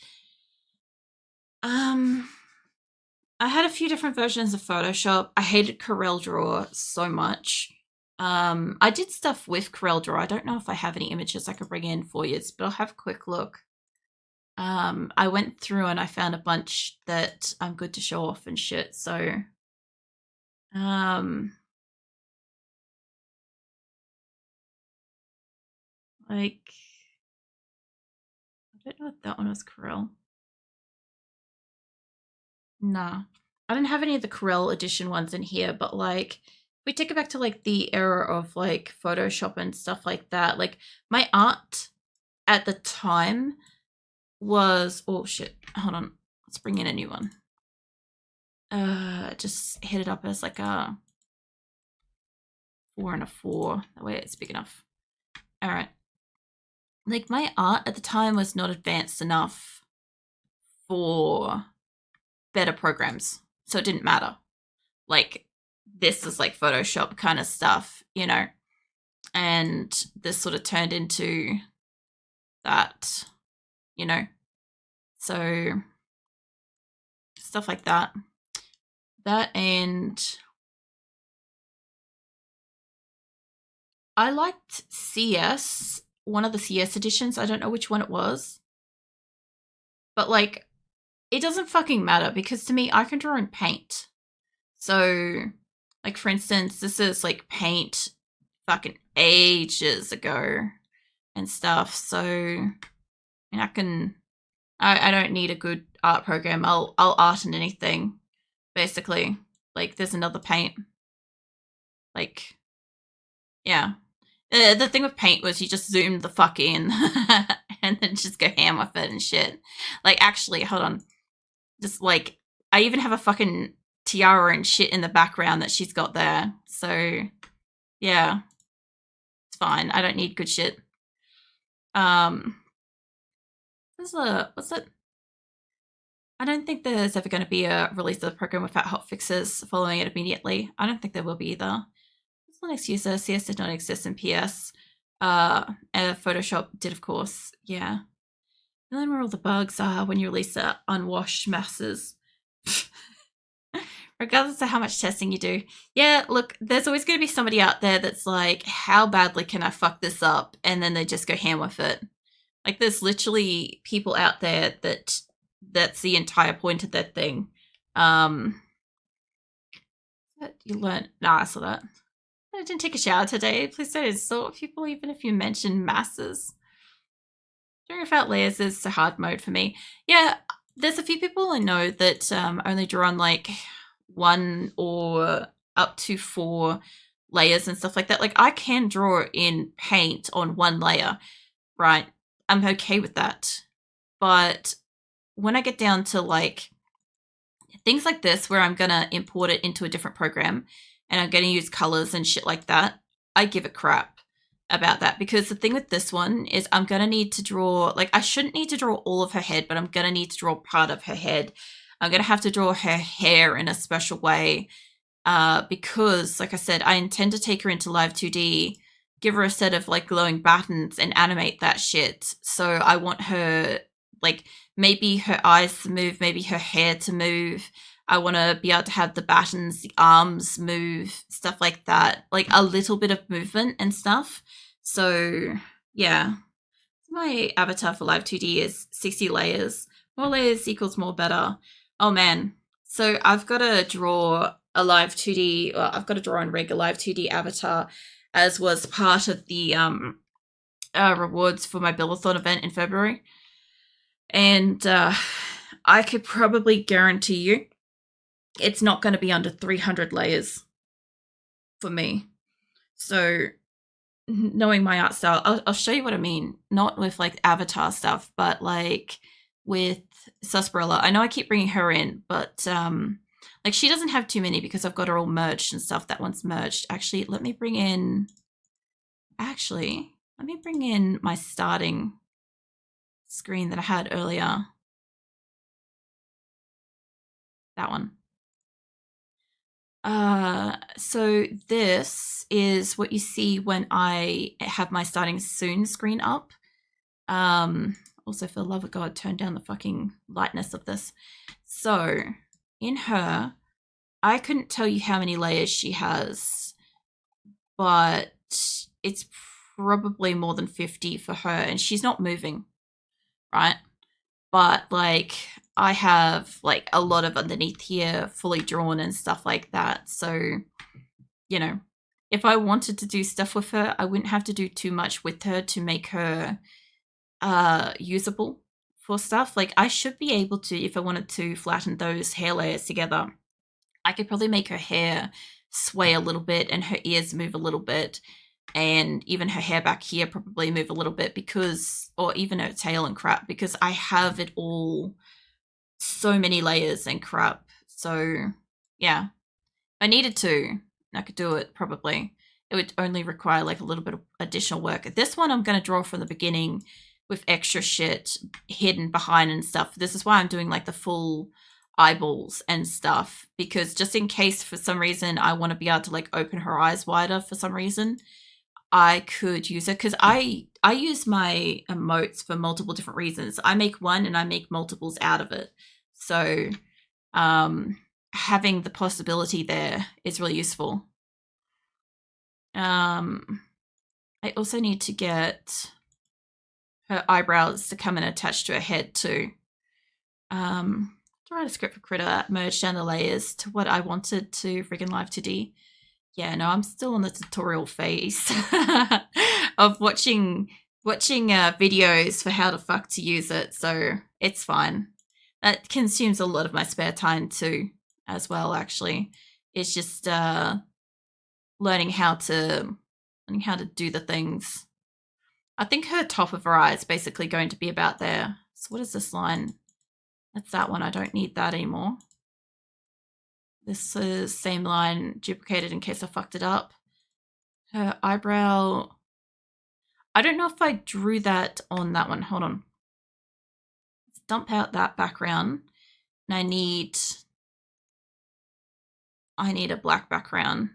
a few different versions of Photoshop. I hated CorelDRAW so much. I did stuff with CorelDRAW. I don't know if I have any images I could bring in for you, but I'll have a quick look. I went through and I found a bunch that I'm good to show off and shit. So, like, I don't know if that one was Corel. Nah, I didn't have any of the Corel edition ones in here, but like, if we take it back to like the era of like Photoshop and stuff like that, like my art at the time was, oh shit, hold on, let's bring in a new one. Just hit it up as like a 4 and a 4, that way it's big enough. All right, like my art at the time was not advanced enough for better programs, so it didn't matter. Like this is like Photoshop kind of stuff, you know, and this sort of turned into that, you know, so stuff like that. That, and I liked CS, one of the CS editions. I don't know which one it was, but like, it doesn't fucking matter because to me, I can draw in paint. So, like, for instance, this is like paint fucking ages ago and stuff. So, I can, I don't need a good art program. I'll art in anything, basically. Like, there's another paint. Like, yeah. The thing with paint was you just zoom the fuck in and then just go ham with it and shit. Like, actually, hold on. Just like, I even have a fucking tiara and shit in the background that she's got there. So, yeah, it's fine. I don't need good shit. What's it? I don't think there's ever going to be a release of the program without hotfixes following it immediately. I don't think there will be either. What's the next user? CS did not exist in PS. Photoshop did, of course. Yeah. And then where all the bugs are when you release unwashed masses. Regardless of how much testing you do. Yeah, look, there's always going to be somebody out there that's like, how badly can I fuck this up? And then they just go ham with it. Like, there's literally people out there that's the entire point of that thing. You learn. Nah, I saw that. I didn't take a shower today. Please don't insult people even if you mention masses. Drawing without layers is a hard mode for me. Yeah, there's a few people I know that only draw on like 1 or up to 4 layers and stuff like that. Like, I can draw in paint on 1 layer, right? I'm okay with that. But when I get down to like things like this, where I'm gonna import it into a different program and I'm gonna use colors and shit like that, I give a crap about that, because the thing with this one is I'm gonna need to draw, like, I shouldn't need to draw all of her head, but I'm gonna need to draw part of her head. I'm gonna have to draw her hair in a special way, because, like I said, I intend to take her into Live 2D, give her a set of like glowing buttons and animate that shit. So I want her, like, maybe her eyes to move, maybe her hair to move. I want to be able to have the buttons, the arms move, stuff like that. Like, a little bit of movement and stuff. So, yeah. My avatar for Live 2D is 60 layers. More layers equals more better. Oh, man. So I've got to draw a Live 2D, or I've got to draw and rig a Live 2D avatar, as was part of the rewards for my Build-a-thon event in February. And I could probably guarantee you it's not going to be under 300 layers for me. So, knowing my art style, I'll show you what I mean. Not with like avatar stuff, but like with Sarsaparilla. I know I keep bringing her in, but like, she doesn't have too many because I've got her all merged and stuff. That one's merged. Actually, let me bring in my starting screen that I had earlier. That one. So this is what you see when I have my starting soon screen up. Also, for the love of God, turn down the fucking lightness of this. So in her, I couldn't tell you how many layers she has, but it's probably more than 50 for her, and she's not moving, right? But like, I have like a lot of underneath here fully drawn and stuff like that. So, you know, if I wanted to do stuff with her, I wouldn't have to do too much with her to make her usable for stuff. Like, I should be able to, if I wanted to flatten those hair layers together, I could probably make her hair sway a little bit and her ears move a little bit, and even her hair back here probably move a little bit, because, or even her tail and crap, because I have it all so many layers and crap. So yeah, if I needed to, I could do it probably. It would only require like a little bit of additional work. This one I'm going to draw from the beginning with extra shit hidden behind and stuff. This is why I'm doing like the full eyeballs and stuff, because just in case for some reason I want to be able to like open her eyes wider for some reason, I could use it, because I use my emotes for multiple different reasons. I make one and I make multiples out of it. So having the possibility there is really useful. I also need to get her eyebrows to come and attach to her head too. To write a script for Critter, merge down the layers to what I wanted to friggin' Live 2D. Yeah, no, I'm still on the tutorial phase of watching videos for how the fuck to use it, so it's fine. That consumes a lot of my spare time too, as well. Actually, it's just learning how to do the things. I think her top of her eye is basically going to be about there. So what is this line? That's that one. I don't need that anymore. This is same line duplicated in case I fucked it up. Her eyebrow. I don't know if I drew that on that one. Hold on. Let's dump out that background. And I need a black background.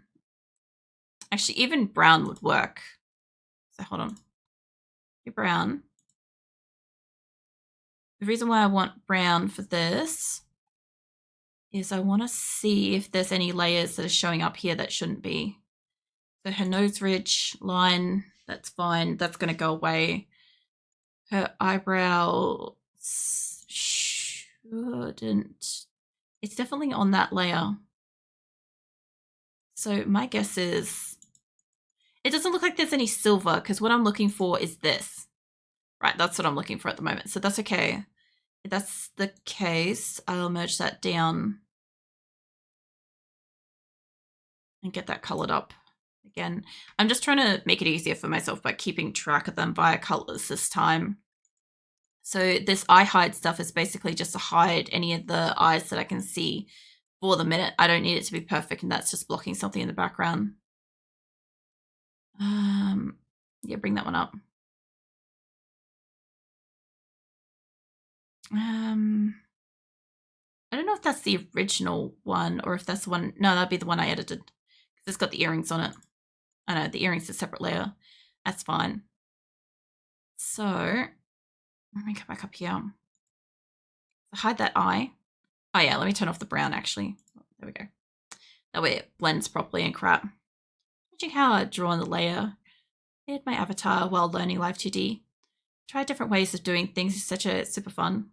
Actually, even brown would work. So hold on. Brown. The reason why I want brown for this is I want to see if there's any layers that are showing up here that shouldn't be. So her nose ridge line, that's fine. That's going to go away. Her eyebrow shouldn't. It's definitely on that layer. So my guess is it doesn't look like there's any silver, because what I'm looking for is this. Right, that's what I'm looking for at the moment. So that's okay. If that's the case, I'll merge that down and get that colored up. Again, I'm just trying to make it easier for myself by keeping track of them via colors this time. So this eye hide stuff is basically just to hide any of the eyes that I can see for the minute. I don't need it to be perfect, and that's just blocking something in the background. Yeah, bring that one up. I don't know if that's the original one or if that's the one. No, that'd be the one I edited, because it's got the earrings on it. I know the earrings are a separate layer. That's fine. So let me come back up here. Hide that eye. Oh yeah, let me turn off the brown actually. There we go. That way it blends properly and crap. Watching how I draw on the layer. Hid my avatar while learning Live 2D. Try different ways of doing things is super fun.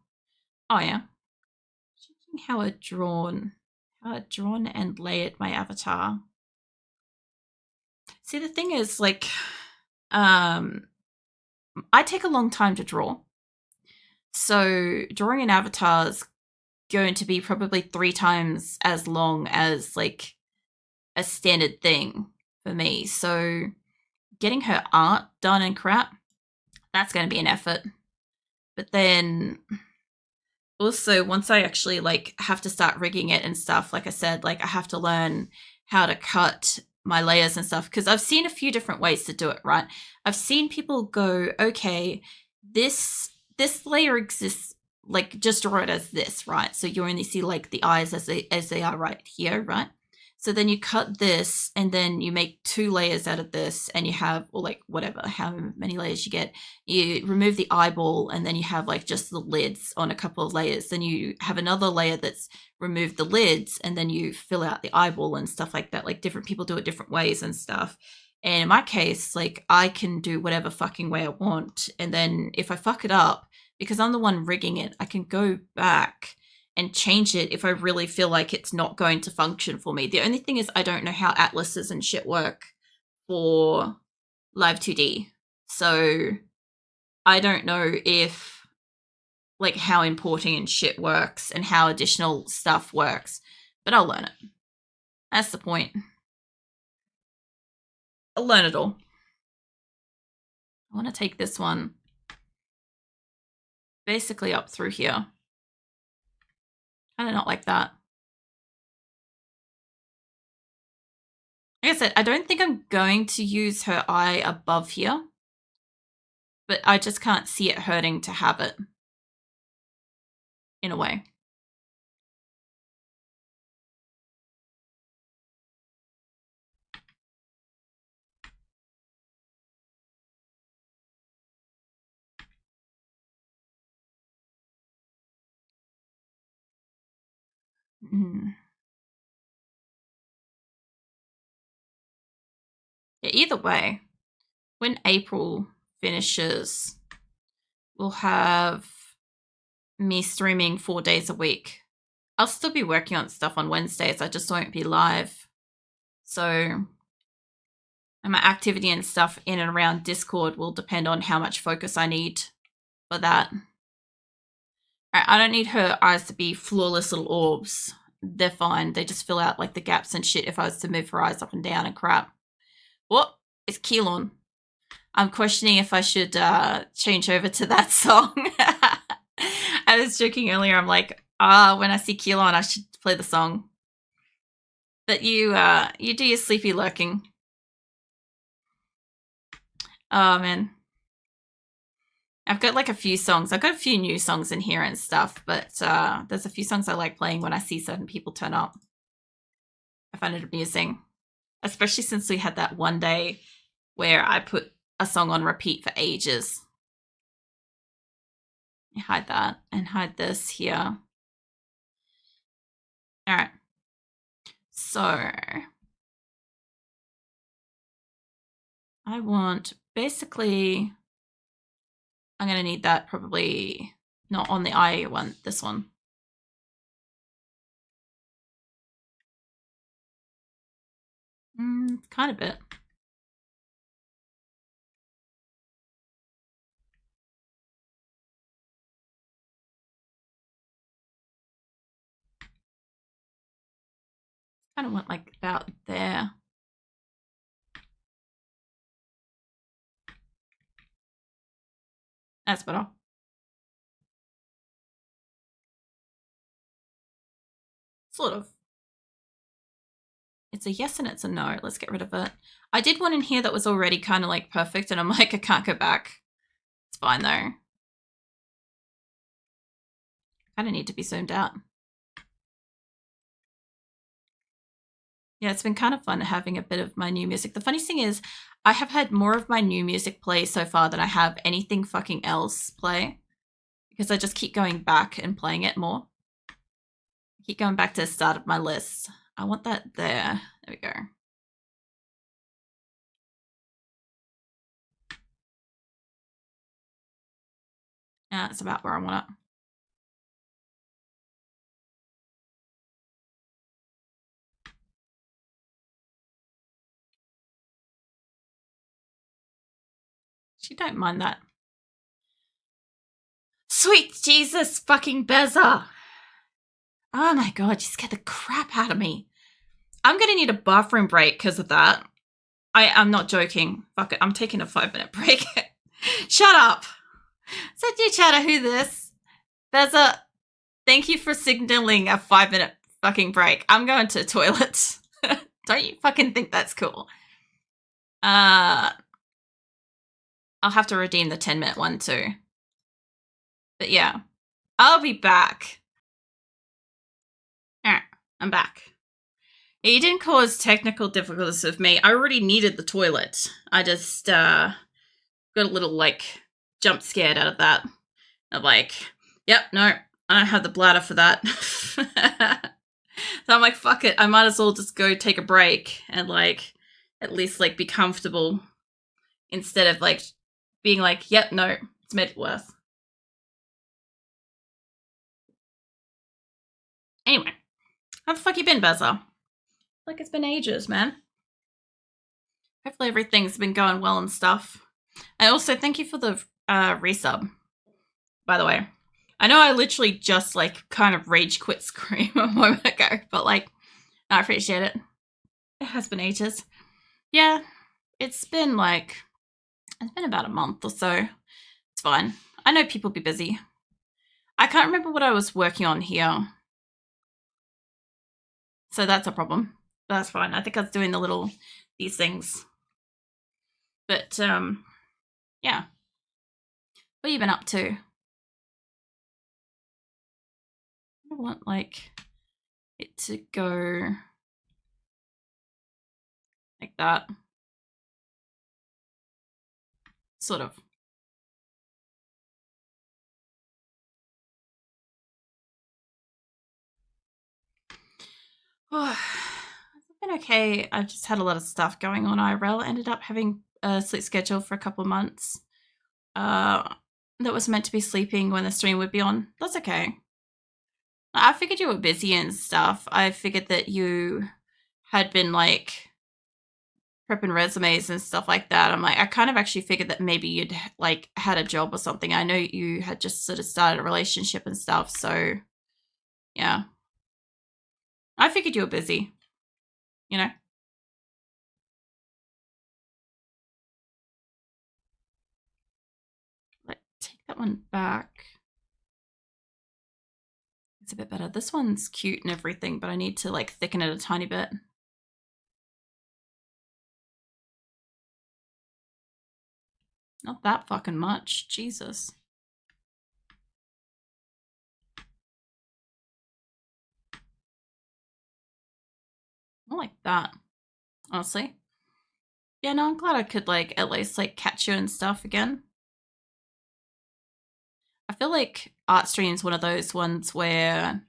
Oh yeah. Checking how I drawn and layered my avatar. See, the thing is, like, I take a long time to draw. So drawing an avatar is going to be probably 3 times as long as like a standard thing for me. So getting her art done and crap, that's going to be an effort. But then also once I actually like have to start rigging it and stuff, like I said, like I have to learn how to cut my layers and stuff, because I've seen a few different ways to do it, right? I've seen people go, okay, this layer exists, like just draw it as this, right? So you only see like the eyes as they are right here, right? So then you cut this and then you make 2 layers out of this, and you have, or like whatever, how many layers you get. You remove the eyeball and then you have like just the lids on a couple of layers. Then you have another layer that's removed the lids, and then you fill out the eyeball and stuff like that. Like different people do it different ways and stuff. And in my case, like I can do whatever fucking way I want. And then if I fuck it up, because I'm the one rigging it, I can go back and change it if I really feel like it's not going to function for me. The only thing is I don't know how atlases and shit work for Live 2D. So I don't know if like how importing and shit works and how additional stuff works, but I'll learn it. That's the point. I'll learn it all. I want to take this one basically up through here. Kind of not like that. Like I said, I don't think I'm going to use her eye above here, but I just can't see it hurting to have it in a way. Yeah, either way, when April finishes, we'll have me streaming 4 days a week. I'll still be working on stuff on Wednesdays. I just won't be live. So, and my activity and stuff in and around Discord will depend on how much focus I need for that. I don't need her eyes to be flawless little orbs. They're fine. They just fill out like the gaps and shit if I was to move her eyes up and down and crap. What? It's Keelon. I'm questioning if I should change over to that song. I was joking earlier. I'm like, when I see Keelon, I should play the song. But you do your sleepy lurking. Oh man, I've got like a few songs. I've got a few new songs in here and stuff, but there's a few songs I like playing when I see certain people turn up. I find it amusing, especially since we had that one day where I put a song on repeat for ages. Hide that and hide this here. All right. So I want basically, I'm going to need that probably not on the eye one, this one. Kind of bit. Kind of went like about there. That's better. Sort of. It's a yes and it's a no. Let's get rid of it. I did one in here that was already kind of like perfect and I'm like, I can't go back. It's fine though. Kind of need to be zoomed out. Yeah, it's been kind of fun having a bit of my new music. The funny thing is, I have had more of my new music play so far than I have anything fucking else play. Because I just keep going back and playing it more. I keep going back to the start of my list. I want that there. There we go. Yeah, that's about where I want it. She don't mind that. Sweet Jesus fucking Beza! Oh my god, you scared the crap out of me. I'm gonna need a bathroom break because of that. I'm not joking. Fuck it, I'm taking a 5-minute break. Shut up! Said you chatter who this? Beza, thank you for signaling a 5-minute fucking break. I'm going to the toilet. Don't you fucking think that's cool? I'll have to redeem the 10-minute one too. But yeah, I'll be back. Alright, I'm back. You didn't cause technical difficulties with me. I already needed the toilet. I just got a little like jump scared out of that. I'm like, yep, no, I don't have the bladder for that. So I'm like, fuck it. I might as well just go take a break and like at least like be comfortable instead of like being like, yep, no, it's made it worse. Anyway, how the fuck you been, Beza? Like it's been ages, man. Hopefully everything's been going well and stuff. I also thank you for the resub, by the way. I know I literally just like kind of rage quit Scream a moment ago, but like I appreciate it. It has been ages. Yeah, it's been about a month or so. It's fine. I know people be busy. I can't remember what I was working on here. So that's a problem. But that's fine. I think I was doing these things. But yeah. What have you been up to? I want like it to go like that. Sort of. It's been okay. I just had a lot of stuff going on IRL. Ended up having a sleep schedule for a couple of months. That was meant to be sleeping when the stream would be on. That's okay. I figured you were busy and stuff. I figured that you had been like prepping resumes and stuff like that. I'm like, I kind of actually figured that maybe you'd like had a job or something. I know you had just sort of started a relationship and stuff. So yeah, I figured you were busy, you know? Like, take that one back. It's a bit better. This one's cute and everything, but I need to like thicken it a tiny bit. Not that fucking much. Jesus. Not like that, honestly. Yeah, no, I'm glad I could like at least like catch you and stuff again. I feel like art stream's one of those ones where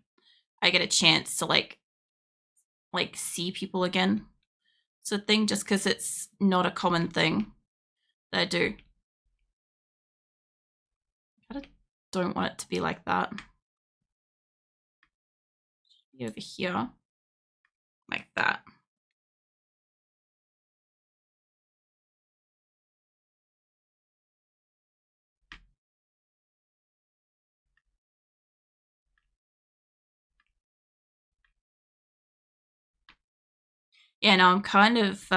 I get a chance to like see people again. It's a thing just because it's not a common thing that I do. I don't want it to be like that. Be over here. Like that. Yeah, no, I'm kind of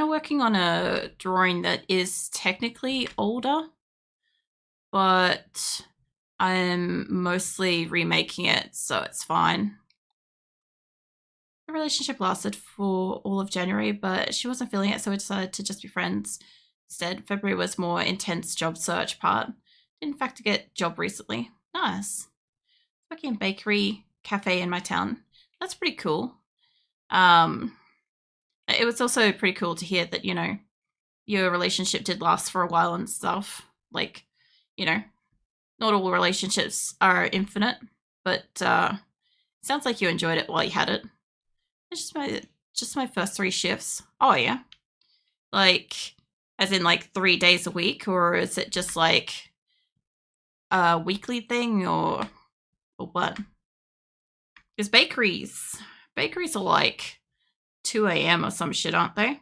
working on a drawing that is technically older, but I'm mostly remaking it, so it's fine. The relationship lasted for all of January, but she wasn't feeling it, so we decided to just be friends. Instead, February was more intense job search part. Did in fact get job recently. Nice. Working in bakery cafe in my town. That's pretty cool. It was also pretty cool to hear that, you know, your relationship did last for a while and stuff. Like, you know, not all relationships are infinite, but sounds like you enjoyed it while you had it. It's just my first 3 shifts. Oh yeah. Like as in like 3 days a week, or is it just like a weekly thing or what? Because bakeries are like 2 a.m. or some shit, aren't they?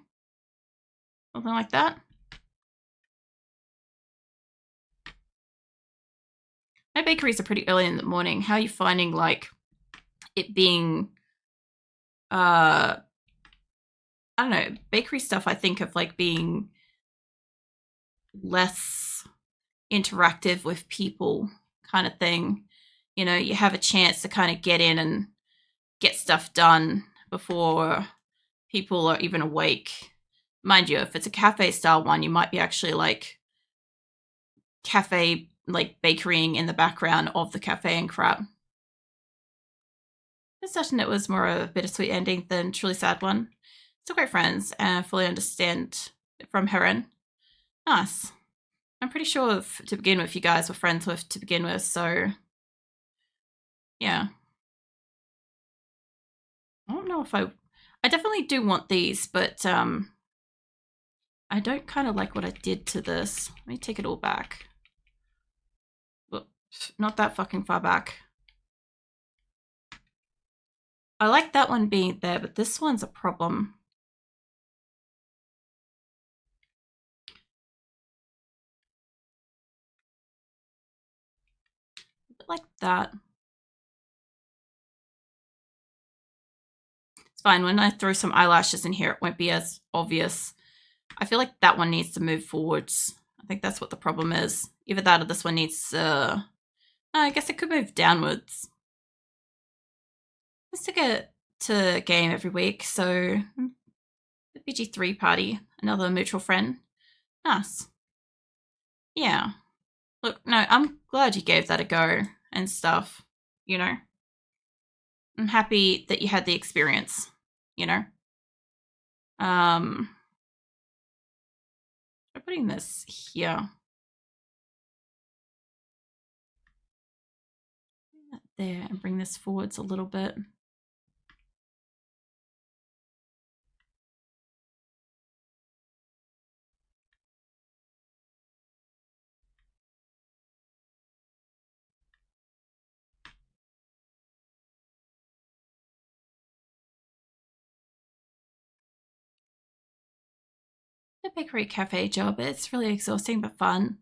Something like that. My bakeries are pretty early in the morning. How are you finding like it being I don't know, bakery stuff I think of like being less interactive with people kind of thing. You know, you have a chance to kind of get in and get stuff done before people are even awake. Mind you, if it's a cafe style one, you might be actually like cafe like bakerying in the background of the cafe and crap. This session it was more of a bittersweet ending than truly sad one. Still great friends and fully understand from her end. Nice. I'm pretty sure to begin with you guys were friends with to begin with, so yeah. I don't know if I definitely do want these, but I don't kind of like what I did to this. Let me take it all back. Whoops, not that fucking far back. I like that one being there, but this one's a problem. A bit like that. It's fine. When I throw some eyelashes in here, it won't be as obvious. I feel like that one needs to move forwards. I think that's what the problem is. Either that or this one needs, I guess it could move downwards. Let's take it to game every week, so the BG3 party, another mutual friend. Nice. Yeah. Look, no, I'm glad you gave that a go and stuff, you know. I'm happy that you had the experience, you know. I'm putting this here. There and bring this forwards a little bit. the bakery cafe job. It's really exhausting but fun.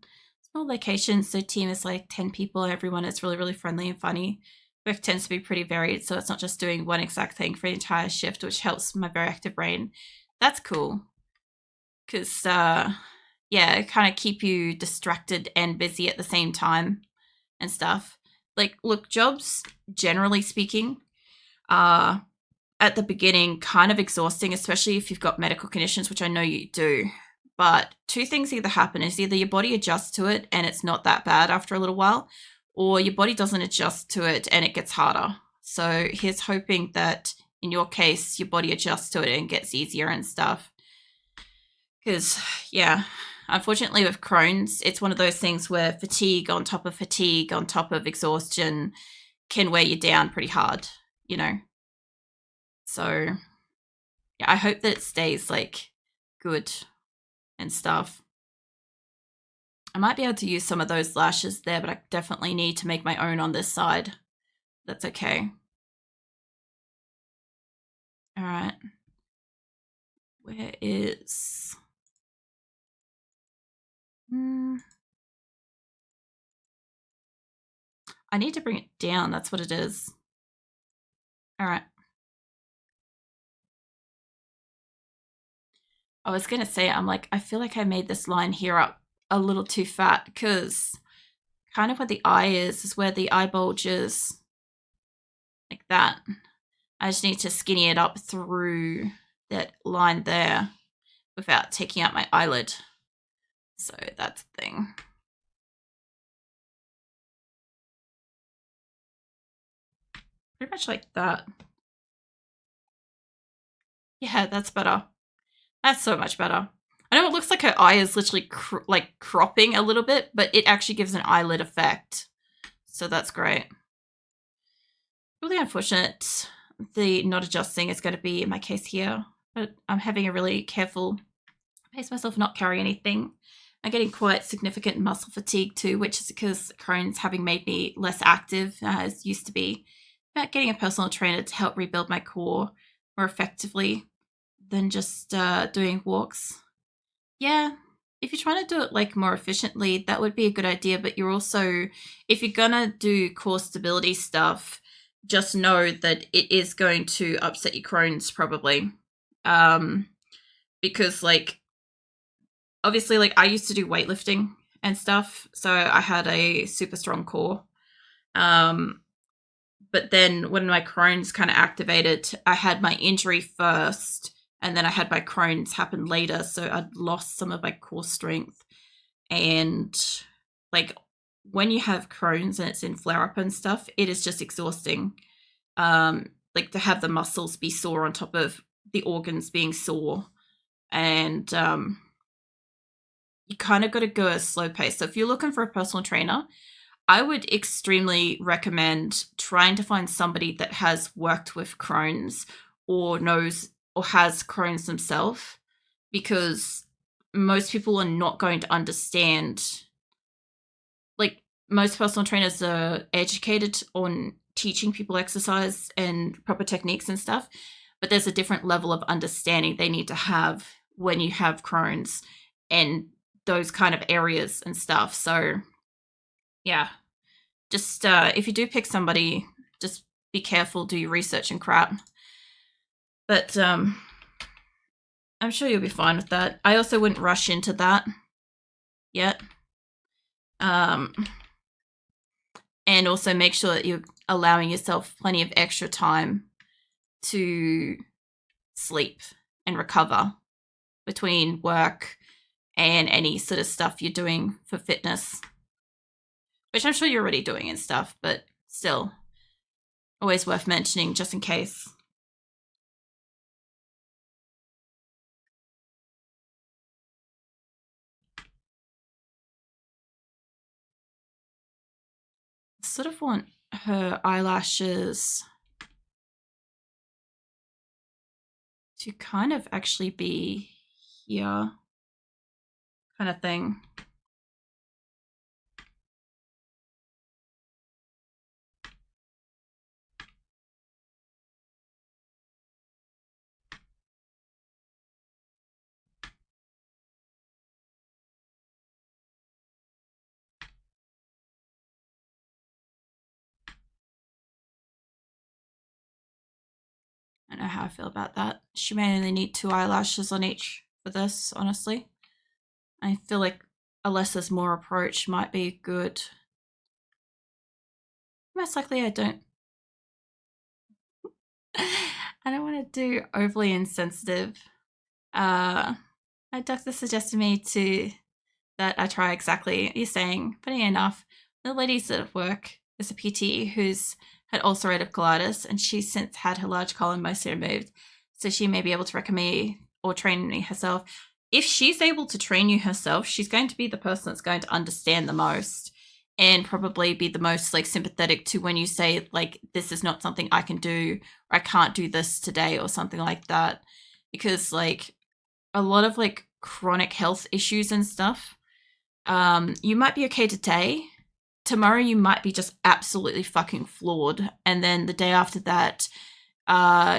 Small location, so team is like 10 people. Everyone is really, really friendly and funny. Work tends to be pretty varied, so it's not just doing one exact thing for the entire shift, which helps my very active brain. That's cool. Because, yeah, it kind of keep you distracted and busy at the same time and stuff. Like, look, jobs, generally speaking, are at the beginning kind of exhausting, especially if you've got medical conditions, which I know you do. But two things either happen is either your body adjusts to it and it's not that bad after a little while, or your body doesn't adjust to it and it gets harder. So here's hoping that in your case, your body adjusts to it and gets easier and stuff. Because, yeah, unfortunately with Crohn's, it's one of those things where fatigue on top of exhaustion can wear you down pretty hard, you know? So, yeah, I hope that it stays, like, good and stuff. I might be able to use some of those lashes there, but I definitely need to make my own on this side. That's okay. All right. Where is... I need to bring it down. That's what it is. All right. I was going to say, I'm like, I feel like I made this line here up a little too fat because kind of where the eye is where the eye bulges, like that. I just need to skinny it up through that line there without taking out my eyelid. So that's the thing. Pretty much like that. Yeah, that's better. That's so much better. I know it looks like her eye is literally like cropping a little bit, but it actually gives an eyelid effect. So that's great. Really unfortunate the not adjusting is going to be in my case here, but I'm having a really careful pace myself not carry anything. I'm getting quite significant muscle fatigue too, which is because Crohn's having made me less active as used to be. About getting a personal trainer to help rebuild my core more effectively than just doing walks. Yeah, if you're trying to do it like more efficiently, that would be a good idea. But you're also, if you're gonna do core stability stuff, just know that it is going to upset your Crohn's probably, because like obviously like I used to do weightlifting and stuff, so I had a super strong core. Um, but then when my Crohn's kind of activated, I had my injury first, and then I had my Crohn's happen later, so I'd lost some of my core strength. And like when you have Crohn's and it's in flare up and stuff, it is just exhausting. Like to have the muscles be sore on top of the organs being sore, and you kind of got to go at a slow pace. So if you're looking for a personal trainer, I would extremely recommend trying to find somebody that has worked with Crohn's or knows or has Crohn's themselves, because most people are not going to understand. Like most personal trainers are educated on teaching people exercise and proper techniques and stuff, but there's a different level of understanding they need to have when you have Crohn's and those kind of areas and stuff. So yeah, just if you do pick somebody, just be careful, do your research and crap. But I'm sure you'll be fine with that. I also wouldn't rush into that yet. And also make sure that you're allowing yourself plenty of extra time to sleep and recover between work and any sort of stuff you're doing for fitness, which I'm sure you're already doing and stuff, but still, always worth mentioning just in case. I sort of want her eyelashes to kind of actually be here, kind of thing. how I feel about that. She may only need 2 eyelashes on each for this, honestly. I feel like a less is more approach might be good. Most likely I don't. I don't want to do overly insensitive. My doctor suggested me to that I try exactly you're saying. Funny enough, the ladies at work is a PT who's had ulcerative colitis, and she's since had her large colon mostly removed, so she may be able to recommend me or train me herself. If she's able to train you herself, she's going to be the person that's going to understand the most and probably be the most like sympathetic to when you say like this is not something I can do or I can't do this today or something like that, because like a lot of like chronic health issues and stuff, you might be okay today. Tomorrow you might be just absolutely fucking flawed, and then the day after that,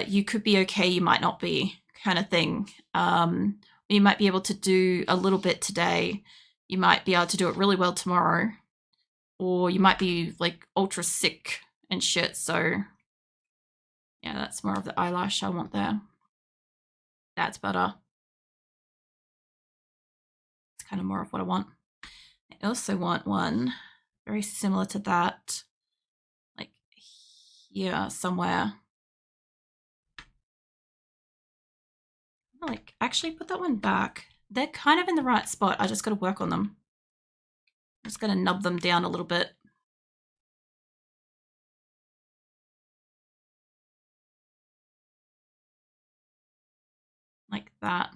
you could be okay, you might not be, kind of thing. You might be able to do a little bit today, you might be able to do it really well tomorrow, or you might be like ultra sick and shit. So yeah, that's more of the eyelash I want there. That's better. It's kind of more of what I want. I also want one very similar to that, like here somewhere. Like, actually put that one back. They're kind of in the right spot. I just got to work on them. I'm just going to nub them down a little bit. Like that.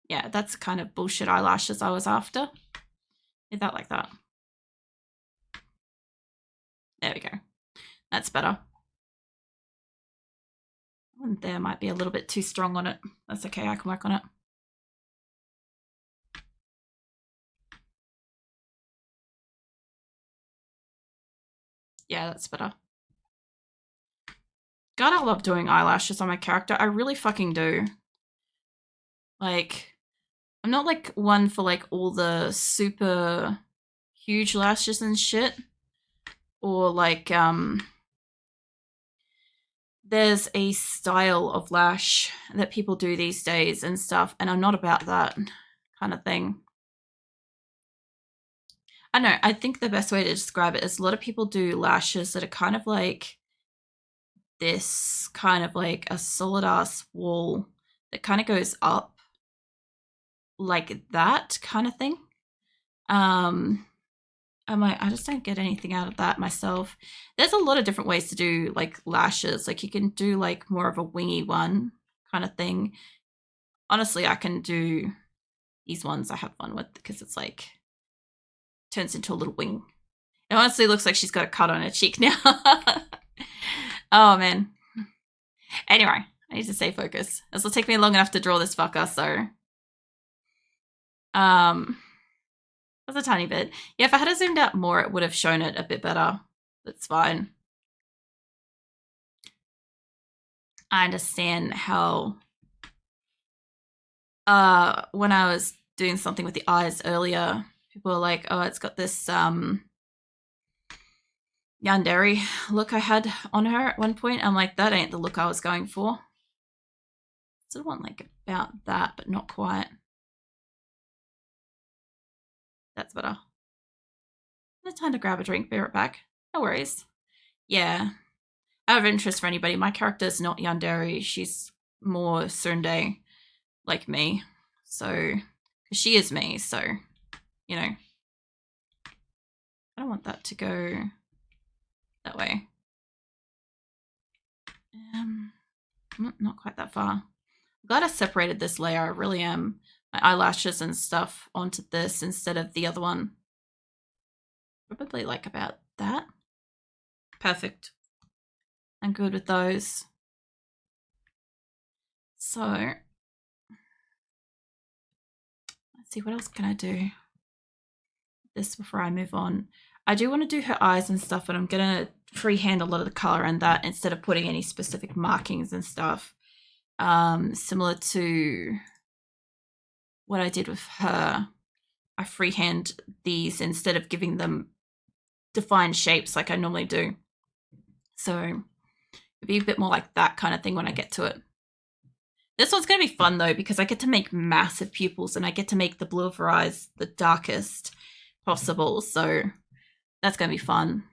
Yeah, that's kind of bullshit eyelashes I was after. Did that like that. There we go. That's better. One there might be a little bit too strong on it. That's okay, I can work on it. Yeah, that's better. God, I love doing eyelashes on my character. I really fucking do. Like, I'm not like one for like all the super huge lashes and shit. Or like, there's a style of lash that people do these days and stuff, and I'm not about that kind of thing. I don't know, I think the best way to describe it is a lot of people do lashes that are kind of like this, kind of like a solid ass wall that kind of goes up like that kind of thing. I'm like, I just don't get anything out of that myself. There's a lot of different ways to do like lashes. Like you can do like more of a wingy one kind of thing. Honestly, I can do these ones I have fun with because it's like turns into a little wing. It honestly looks like she's got a cut on her cheek now. Oh man. Anyway, I need to stay focused. This will take me long enough to draw this fucker, so that's a tiny bit. Yeah, if I had zoomed out more, it would have shown it a bit better. That's fine. I understand how when I was doing something with the eyes earlier, people were like, oh, it's got this yandere look I had on her at one point. I'm like, that ain't the look I was going for. Sort of want like about that, but not quite. That's better. It's time to grab a drink, be right back. No worries. Yeah. Out of interest for anybody, my character is not yandere. She's more Sunday like me. So, because she is me, so, you know. I don't want that to go that way. Not quite that far. I'm glad I separated this layer. I really am. My eyelashes and stuff onto this instead of the other one. Probably like about that. Perfect. I'm good with those. So, let's see, what else can I do? This before I move on. I do want to do her eyes and stuff, but I'm going to freehand a lot of the color and that instead of putting any specific markings and stuff. Similar to what I did with her. I freehand these instead of giving them define shapes like I normally do. So it'll be a bit more like that kind of thing when I get to it. This one's going to be fun though, because I get to make massive pupils and I get to make the blue of her eyes the darkest possible. So that's going to be fun.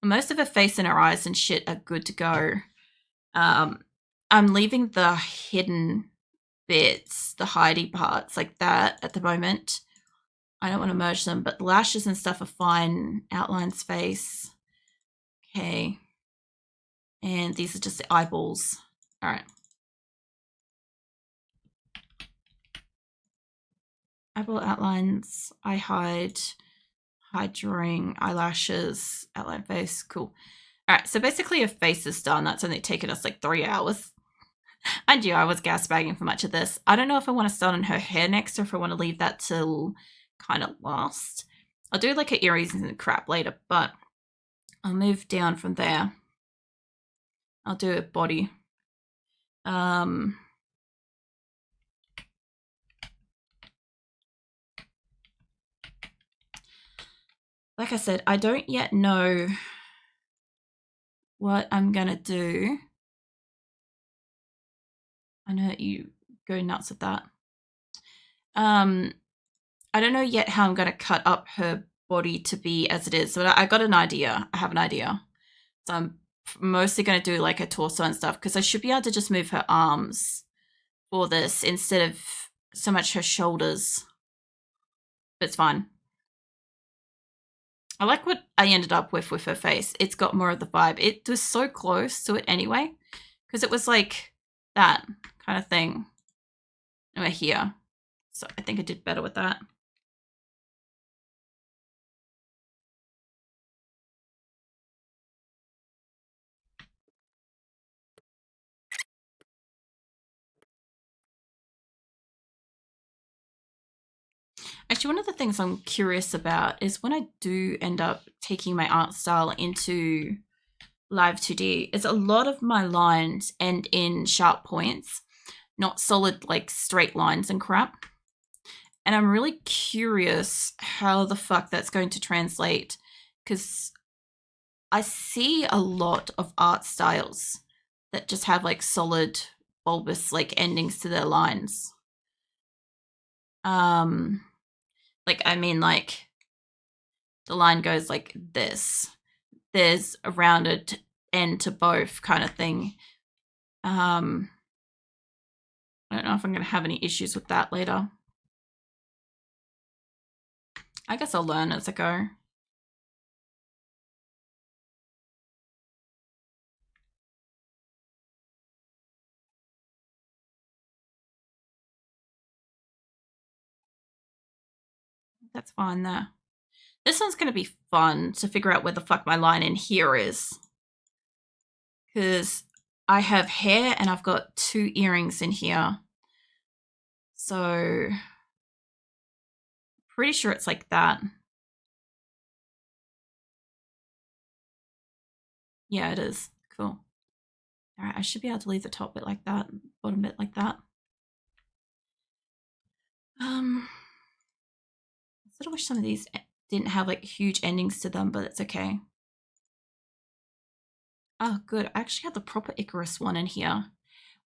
Most of her face and her eyes and shit are good to go. I'm leaving the hidden bits, the hidey parts like that at the moment. I don't want to merge them, but the lashes and stuff are fine. Outlines, face. Okay. And these are just the eyeballs. All right. Eyeball outlines, eye hide drawing, eyelashes, outline face. Cool. All right. So basically her face is done. That's only taken us like 3 hours. I knew I was gasbagging for much of this. I don't know if I want to start on her hair next or if I want to leave that till kind of last. I'll do like her earrings and crap later, but I'll move down from there. I'll do a body. Like I said, I don't yet know what I'm gonna do. I know that you go nuts with that. I don't know yet how I'm gonna cut up her body to be as it is, but I got an idea. I have an idea. So I'm mostly gonna do like a torso and stuff because I should be able to just move her arms for this instead of so much her shoulders. But it's fine. I like what I ended up with her face. It's got more of the vibe. It was so close to it anyway, because it was like that kind of thing over here. So I think I did better with that. Actually, one of the things I'm curious about is when I do end up taking my art style into Live 2D, is a lot of my lines end in sharp points, not solid like straight lines and crap. And I'm really curious how the fuck that's going to translate, because I see a lot of art styles that just have like solid bulbous like endings to their lines. Like I mean like the line goes like this. There's a rounded end to both kind of thing. I don't know if I'm going to have any issues with that later. I guess I'll learn as I go. That's fine there. This one's going to be fun to figure out where the fuck my line in here is. Because I have hair and I've got 2 earrings in here. So pretty sure it's like that. Yeah, it is. Cool. All right, I should be able to leave the top bit like that, bottom bit like that. I sort of wish some of these didn't have like huge endings to them, but it's okay. Oh, good. I actually have the proper Icarus one in here.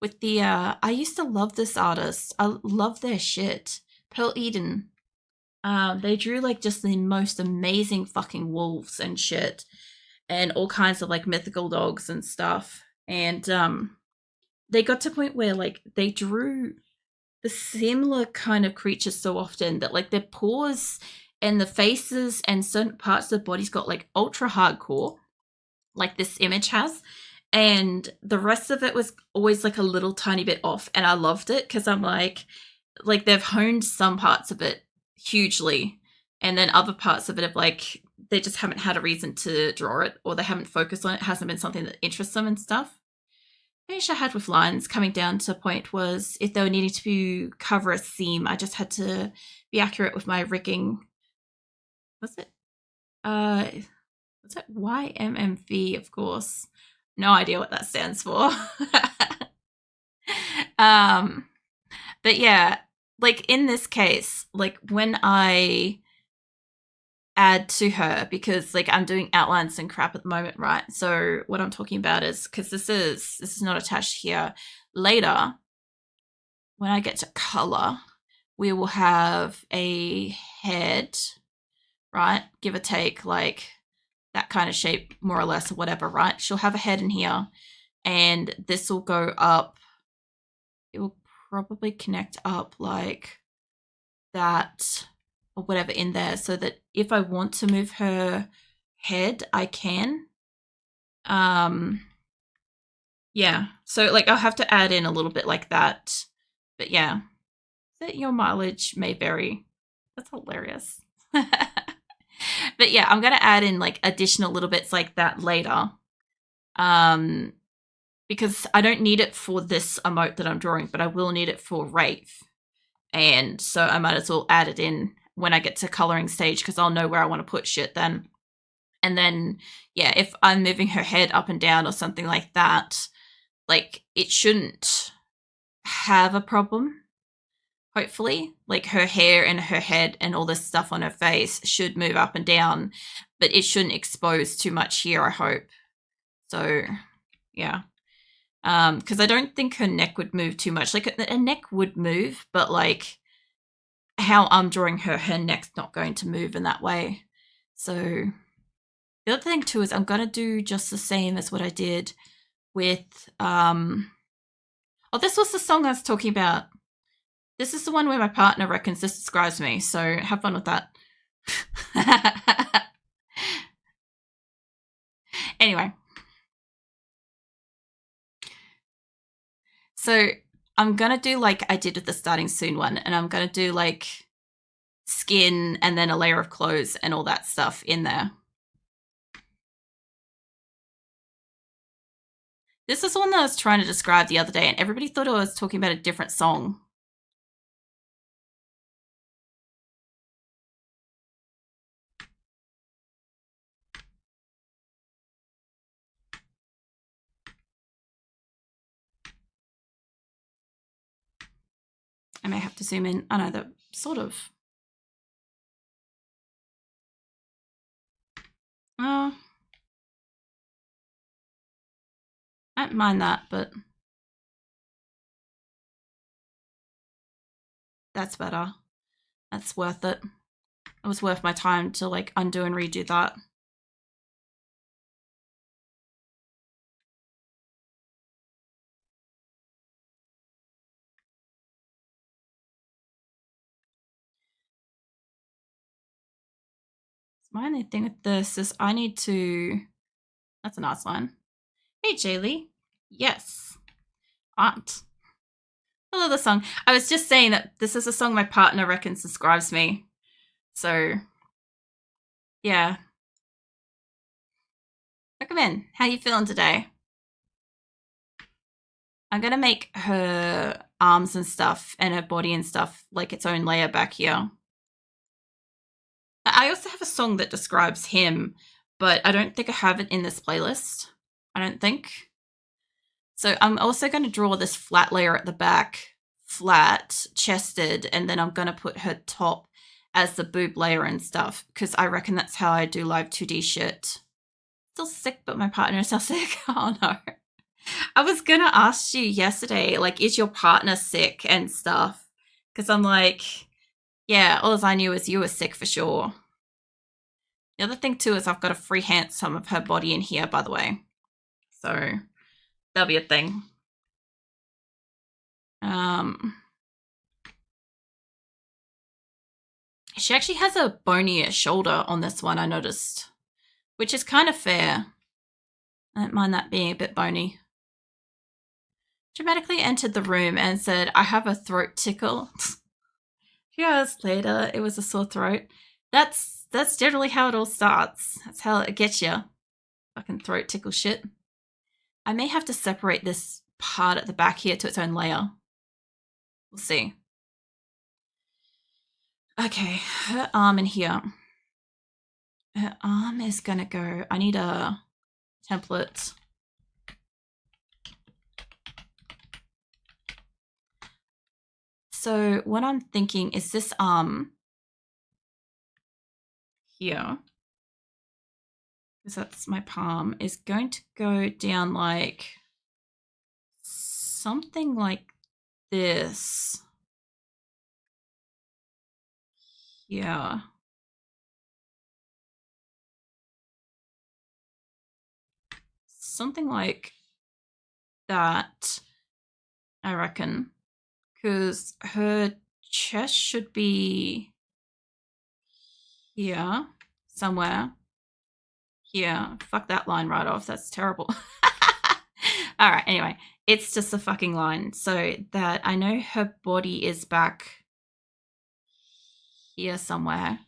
With the, I used to love this artist. I love their shit. Pearl Eden. They drew like just the most amazing fucking wolves and shit. And all kinds of like mythical dogs and stuff. And they got to a point where like they drew the similar kind of creatures so often that like their paws and the faces and certain parts of the bodies got like ultra hardcore, like this image has, and the rest of it was always like a little tiny bit off, and I loved it because I'm like they've honed some parts of it hugely, and then other parts of it have like they just haven't had a reason to draw it, or they haven't focused on it. It hasn't been something that interests them and stuff. The issue I had with lines coming down to a point was if they were needing to cover a seam, I just had to be accurate with my rigging. Was it? Was it YMMV, of course. No idea what that stands for. But yeah, like in this case, like when I add to her because like I'm doing outlines and crap at the moment, right? So what I'm talking about is because this is not attached here. Later, when I get to color, we will have a head, right? Give or take, like that kind of shape, more or less, or whatever, right? She'll have a head in here, and this will go up. It will probably connect up like that or whatever in there so that if I want to move her head, I can. Yeah. So like I'll have to add in a little bit like that. But yeah, that your mileage may vary. That's hilarious. But yeah, I'm gonna add in like additional little bits like that later. Um, because I don't need it for this emote that I'm drawing, but I will need it for Wraith. And so I might as well add it in when I get to coloring stage because I'll know where I want to put shit then. And then, yeah, if I'm moving her head up and down or something like that, like it shouldn't have a problem, hopefully. Like her hair and her head and all this stuff on her face should move up and down, but it shouldn't expose too much here, I hope. So, yeah. Because I don't think her neck would move too much. Like a neck would move, but like how I'm drawing her neck's not going to move in that way. So the other thing too is I'm gonna do just the same as what I did with oh, this was the song I was talking about. This is the one where my partner reckons this describes me, so have fun with that. Anyway. So I'm gonna do like I did with the starting soon one, and I'm gonna do like skin and then a layer of clothes and all that stuff in there. This is the one that I was trying to describe the other day, and everybody thought I was talking about a different song. I may have to zoom in. I know that sort of. I don't mind that, but that's better. That's worth it. It was worth my time to like undo and redo that. My only thing with this is I need to. That's a nice one. Hey, Jaylee. Yes, aunt. I love the song. I was just saying that this is a song my partner reckons describes me. So, yeah. Recommend. How you feeling today? I'm gonna make her arms and stuff and her body and stuff like its own layer back here. I also have a song that describes him, but I don't think I have it in this playlist. I don't think. So I'm also going to draw this flat layer at the back, flat, chested, and then I'm going to put her top as the boob layer and stuff, because I reckon that's how I do live 2D shit. Still sick, but my partner is still sick. Oh no. I was going to ask you yesterday, like, is your partner sick and stuff? Because I'm like, yeah, all I knew is you were sick for sure. The other thing too is I've got to freehand some of her body in here, by the way. So that'll be a thing. She actually has a bonier shoulder on this one, I noticed, which is kind of fair. I don't mind that being a bit bony. Dramatically entered the room and said, I have a throat tickle. A few hours later, it was a sore throat. That's generally how it all starts. That's how it gets you. Fucking throat tickle shit. I may have to separate this part at the back here to its own layer. We'll see. Okay, her arm in here. Her arm is gonna go. I need a template. So what I'm thinking is this arm here, because that's my palm, is going to go down like something like this. Yeah. Something like that, I reckon. Because her chest should be here somewhere. Here. Fuck that line right off. That's terrible. All right, anyway. It's just a fucking line. So that I know her body is back here somewhere.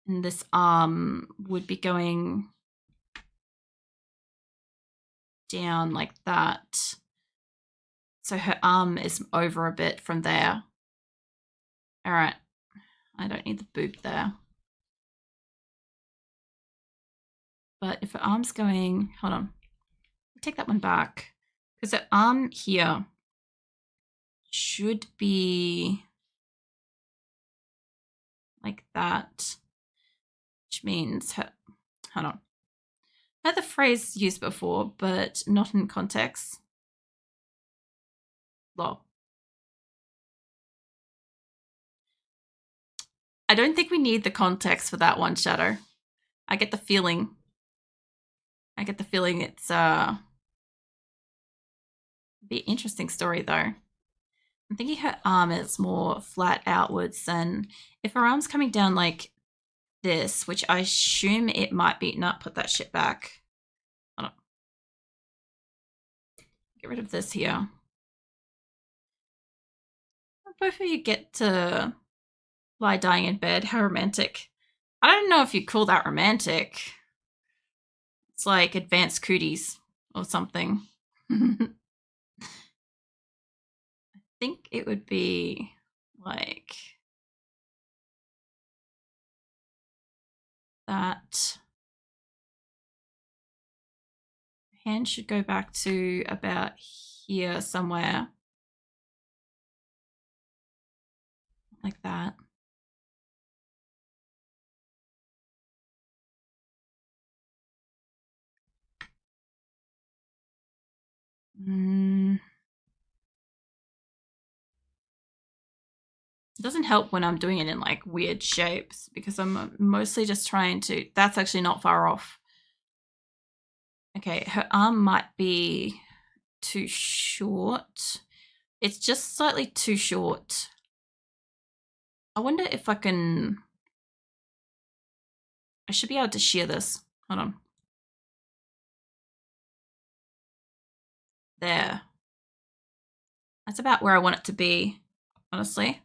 And this arm would be going down like that. So her arm is over a bit from there. All right. I don't need the boob there. But if her arm's going, hold on. Take that one back. Because her arm here should be like that. Which means her, hold on. I had the phrase used before, but not in context. Lol. I don't think we need the context for that one, Shadow. I get the feeling. It's be an interesting story though. I'm thinking her arm is more flat outwards, and if her arm's coming down like this, which I assume it might be, not put that shit back. Hold on. Get rid of this here. Both of you get to lie dying in bed. How romantic. I don't know if you'd call that romantic. It's like advanced cooties or something. I think it would be like that. Hand should go back to about here somewhere. Like that. It doesn't help when I'm doing it in like weird shapes because I'm mostly just trying to, that's actually not far off. Okay, her arm might be too short. It's just slightly too short. I wonder if I can, I should be able to shear this. Hold on. There. That's about where I want it to be, honestly.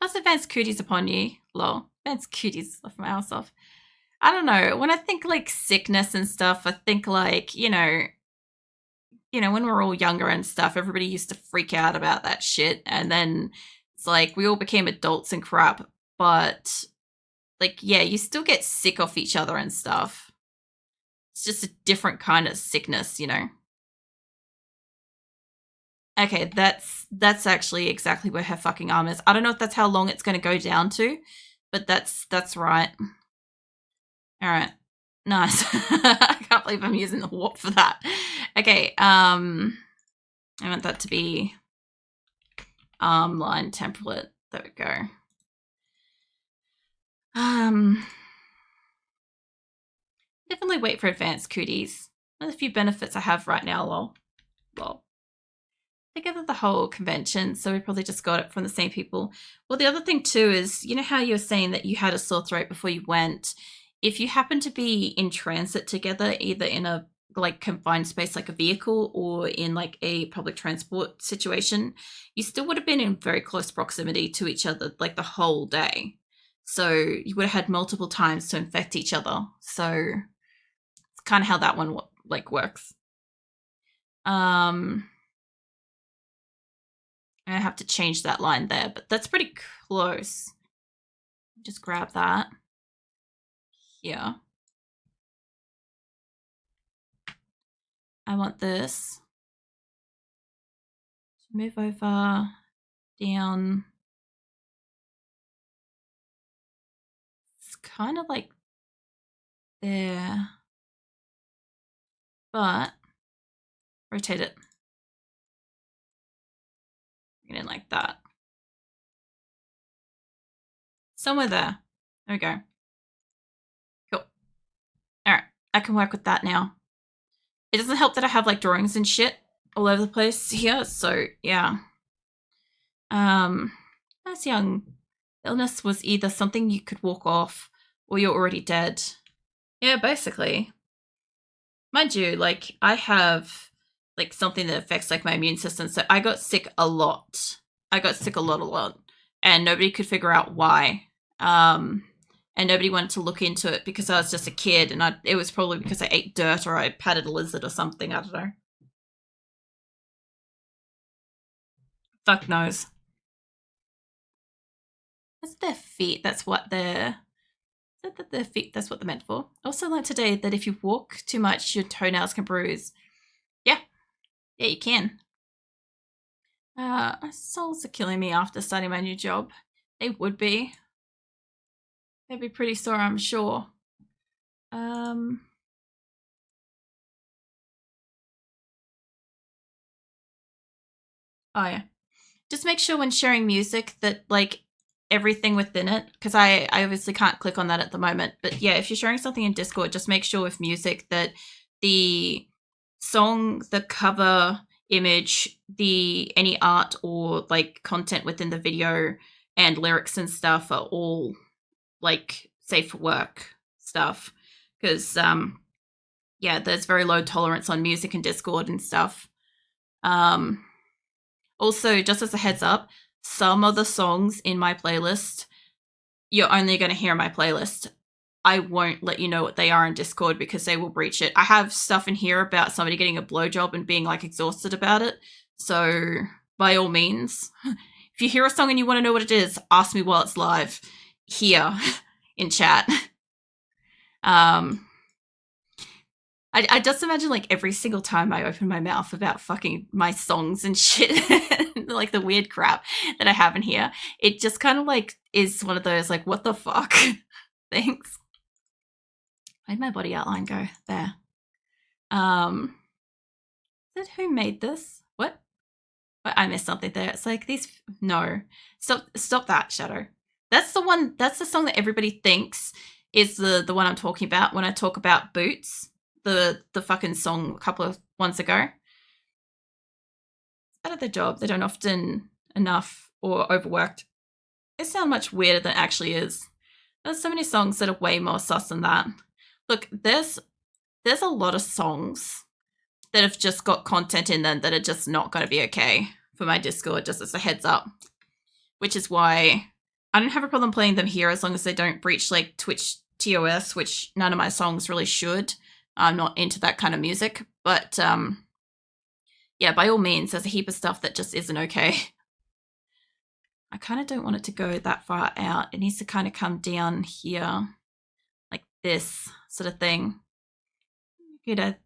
That's advanced cooties upon you. Lol. Advanced cooties off my ass off. I don't know. When I think like sickness and stuff, I think like, when we're all younger and stuff, everybody used to freak out about that shit. And then it's like we all became adults and crap. But like, yeah, you still get sick off each other and stuff. It's just a different kind of sickness, Okay, that's actually exactly where her fucking arm is. I don't know if that's how long it's going to go down to, but that's right. All right. Nice. I can't believe I'm using the warp for that. Okay, I want that to be arm line template. There we go. Definitely wait for advanced cooties. There's a few benefits I have right now, lol. Together the whole convention, so we probably just got it from the same people. Well, the other thing too is, you know how you were saying that you had a sore throat before you went? If you happen to be in transit together, either in a like confined space like a vehicle or in like a public transport situation, you still would have been in very close proximity to each other like the whole day. So you would have had multiple times to infect each other. So it's kind of how that one like works. I have to change that line there, but that's pretty close. Just grab that here. I want this to move over, down. It's kind of like there, but rotate it. Bring it in like that. Somewhere there. There we go. Cool. All right, I can work with that now. It doesn't help that I have like drawings and shit all over the place here, so yeah. As young, illness was either something you could walk off or you're already dead. Yeah, basically. Mind you, like I have like something that affects like my immune system, so I got sick a lot. I got sick a lot, and nobody could figure out why. And nobody wanted to look into it because I was just a kid, and it was probably because I ate dirt or I patted a lizard or something. I don't know. Fuck knows. That's their feet. That's what they're. That their feet. That's what they're meant for. Also learned today that if you walk too much, your toenails can bruise. Yeah, you can. My soles are killing me after starting my new job. They would be. They'd be pretty sore, I'm sure. Oh yeah. Just make sure when sharing music that like everything within it, because I obviously can't click on that at the moment, but yeah, if you're sharing something in Discord, just make sure with music that the song, the cover image, the any art or like content within the video and lyrics and stuff are all like safe for work stuff, because yeah, there's very low tolerance on music and Discord and stuff. Also, just as a heads up, some of the songs in my playlist you're only going to hear in my playlist. I won't let you know what they are in Discord because they will breach it. I have stuff in here about somebody getting a blowjob and being like exhausted about it. So by all means, if you hear a song and you want to know what it is, ask me while it's live here in chat. I just imagine like every single time I open my mouth about fucking my songs and shit, like the weird crap that I have in here, it just kind of like is one of those like, what the fuck things. Where'd my body outline go? There. Is it who made this? What? I missed something there. It's like these. No, stop that, Shadow. That's the one. That's the song that everybody thinks is the one I'm talking about when I talk about Boots. The fucking song a couple of ones ago. Out of their job, they don't often enough or overworked. They sound much weirder than it actually is. There's so many songs that are way more sus than that. Look, there's a lot of songs that have just got content in them that are just not going to be okay for my Discord, just as a heads up. Which is why I don't have a problem playing them here as long as they don't breach like Twitch TOS, which none of my songs really should. I'm not into that kind of music, but yeah, by all means, there's a heap of stuff that just isn't okay. I kind of don't want it to go that far out. It needs to kind of come down here, like this sort of thing. You got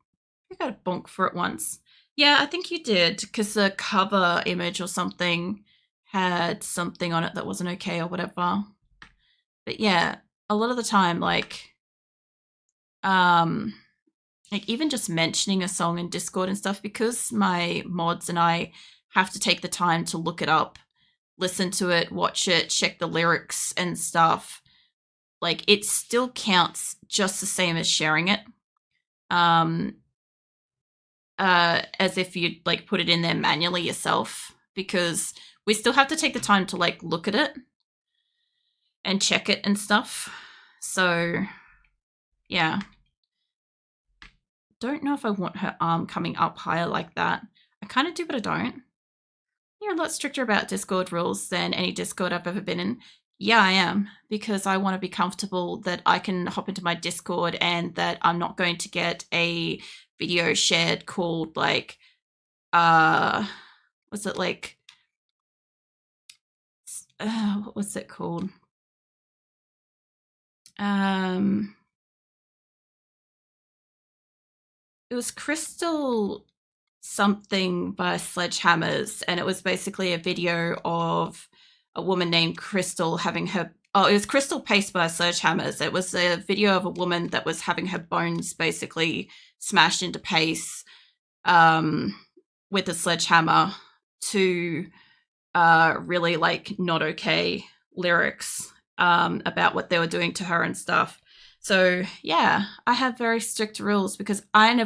a bonk for it once. Yeah, I think you did, because the cover image or something had something on it that wasn't okay or whatever. But yeah, a lot of the time, like even just mentioning a song in Discord and stuff, because my mods and I have to take the time to look it up, listen to it, watch it, check the lyrics and stuff, like it still counts just the same as sharing it. As if you'd like put it in there manually yourself, because we still have to take the time to like look at it and check it and stuff. So yeah. Don't know if I want her arm coming up higher like that. I kind of do, but I don't. You're a lot stricter about Discord rules than any Discord I've ever been in. Yeah, I am, because I want to be comfortable that I can hop into my Discord and that I'm not going to get a video shared called like, what's it like? What was it called? It was Crystal something by Sledgehammers, and it was basically a video of a woman named Crystal having her Oh, it was Crystal Paste by Sledgehammers. It was a video of a woman that was having her bones basically smashed into paste um, with a sledgehammer to really like not okay lyrics about what they were doing to her and stuff. So yeah, I have very strict rules because I never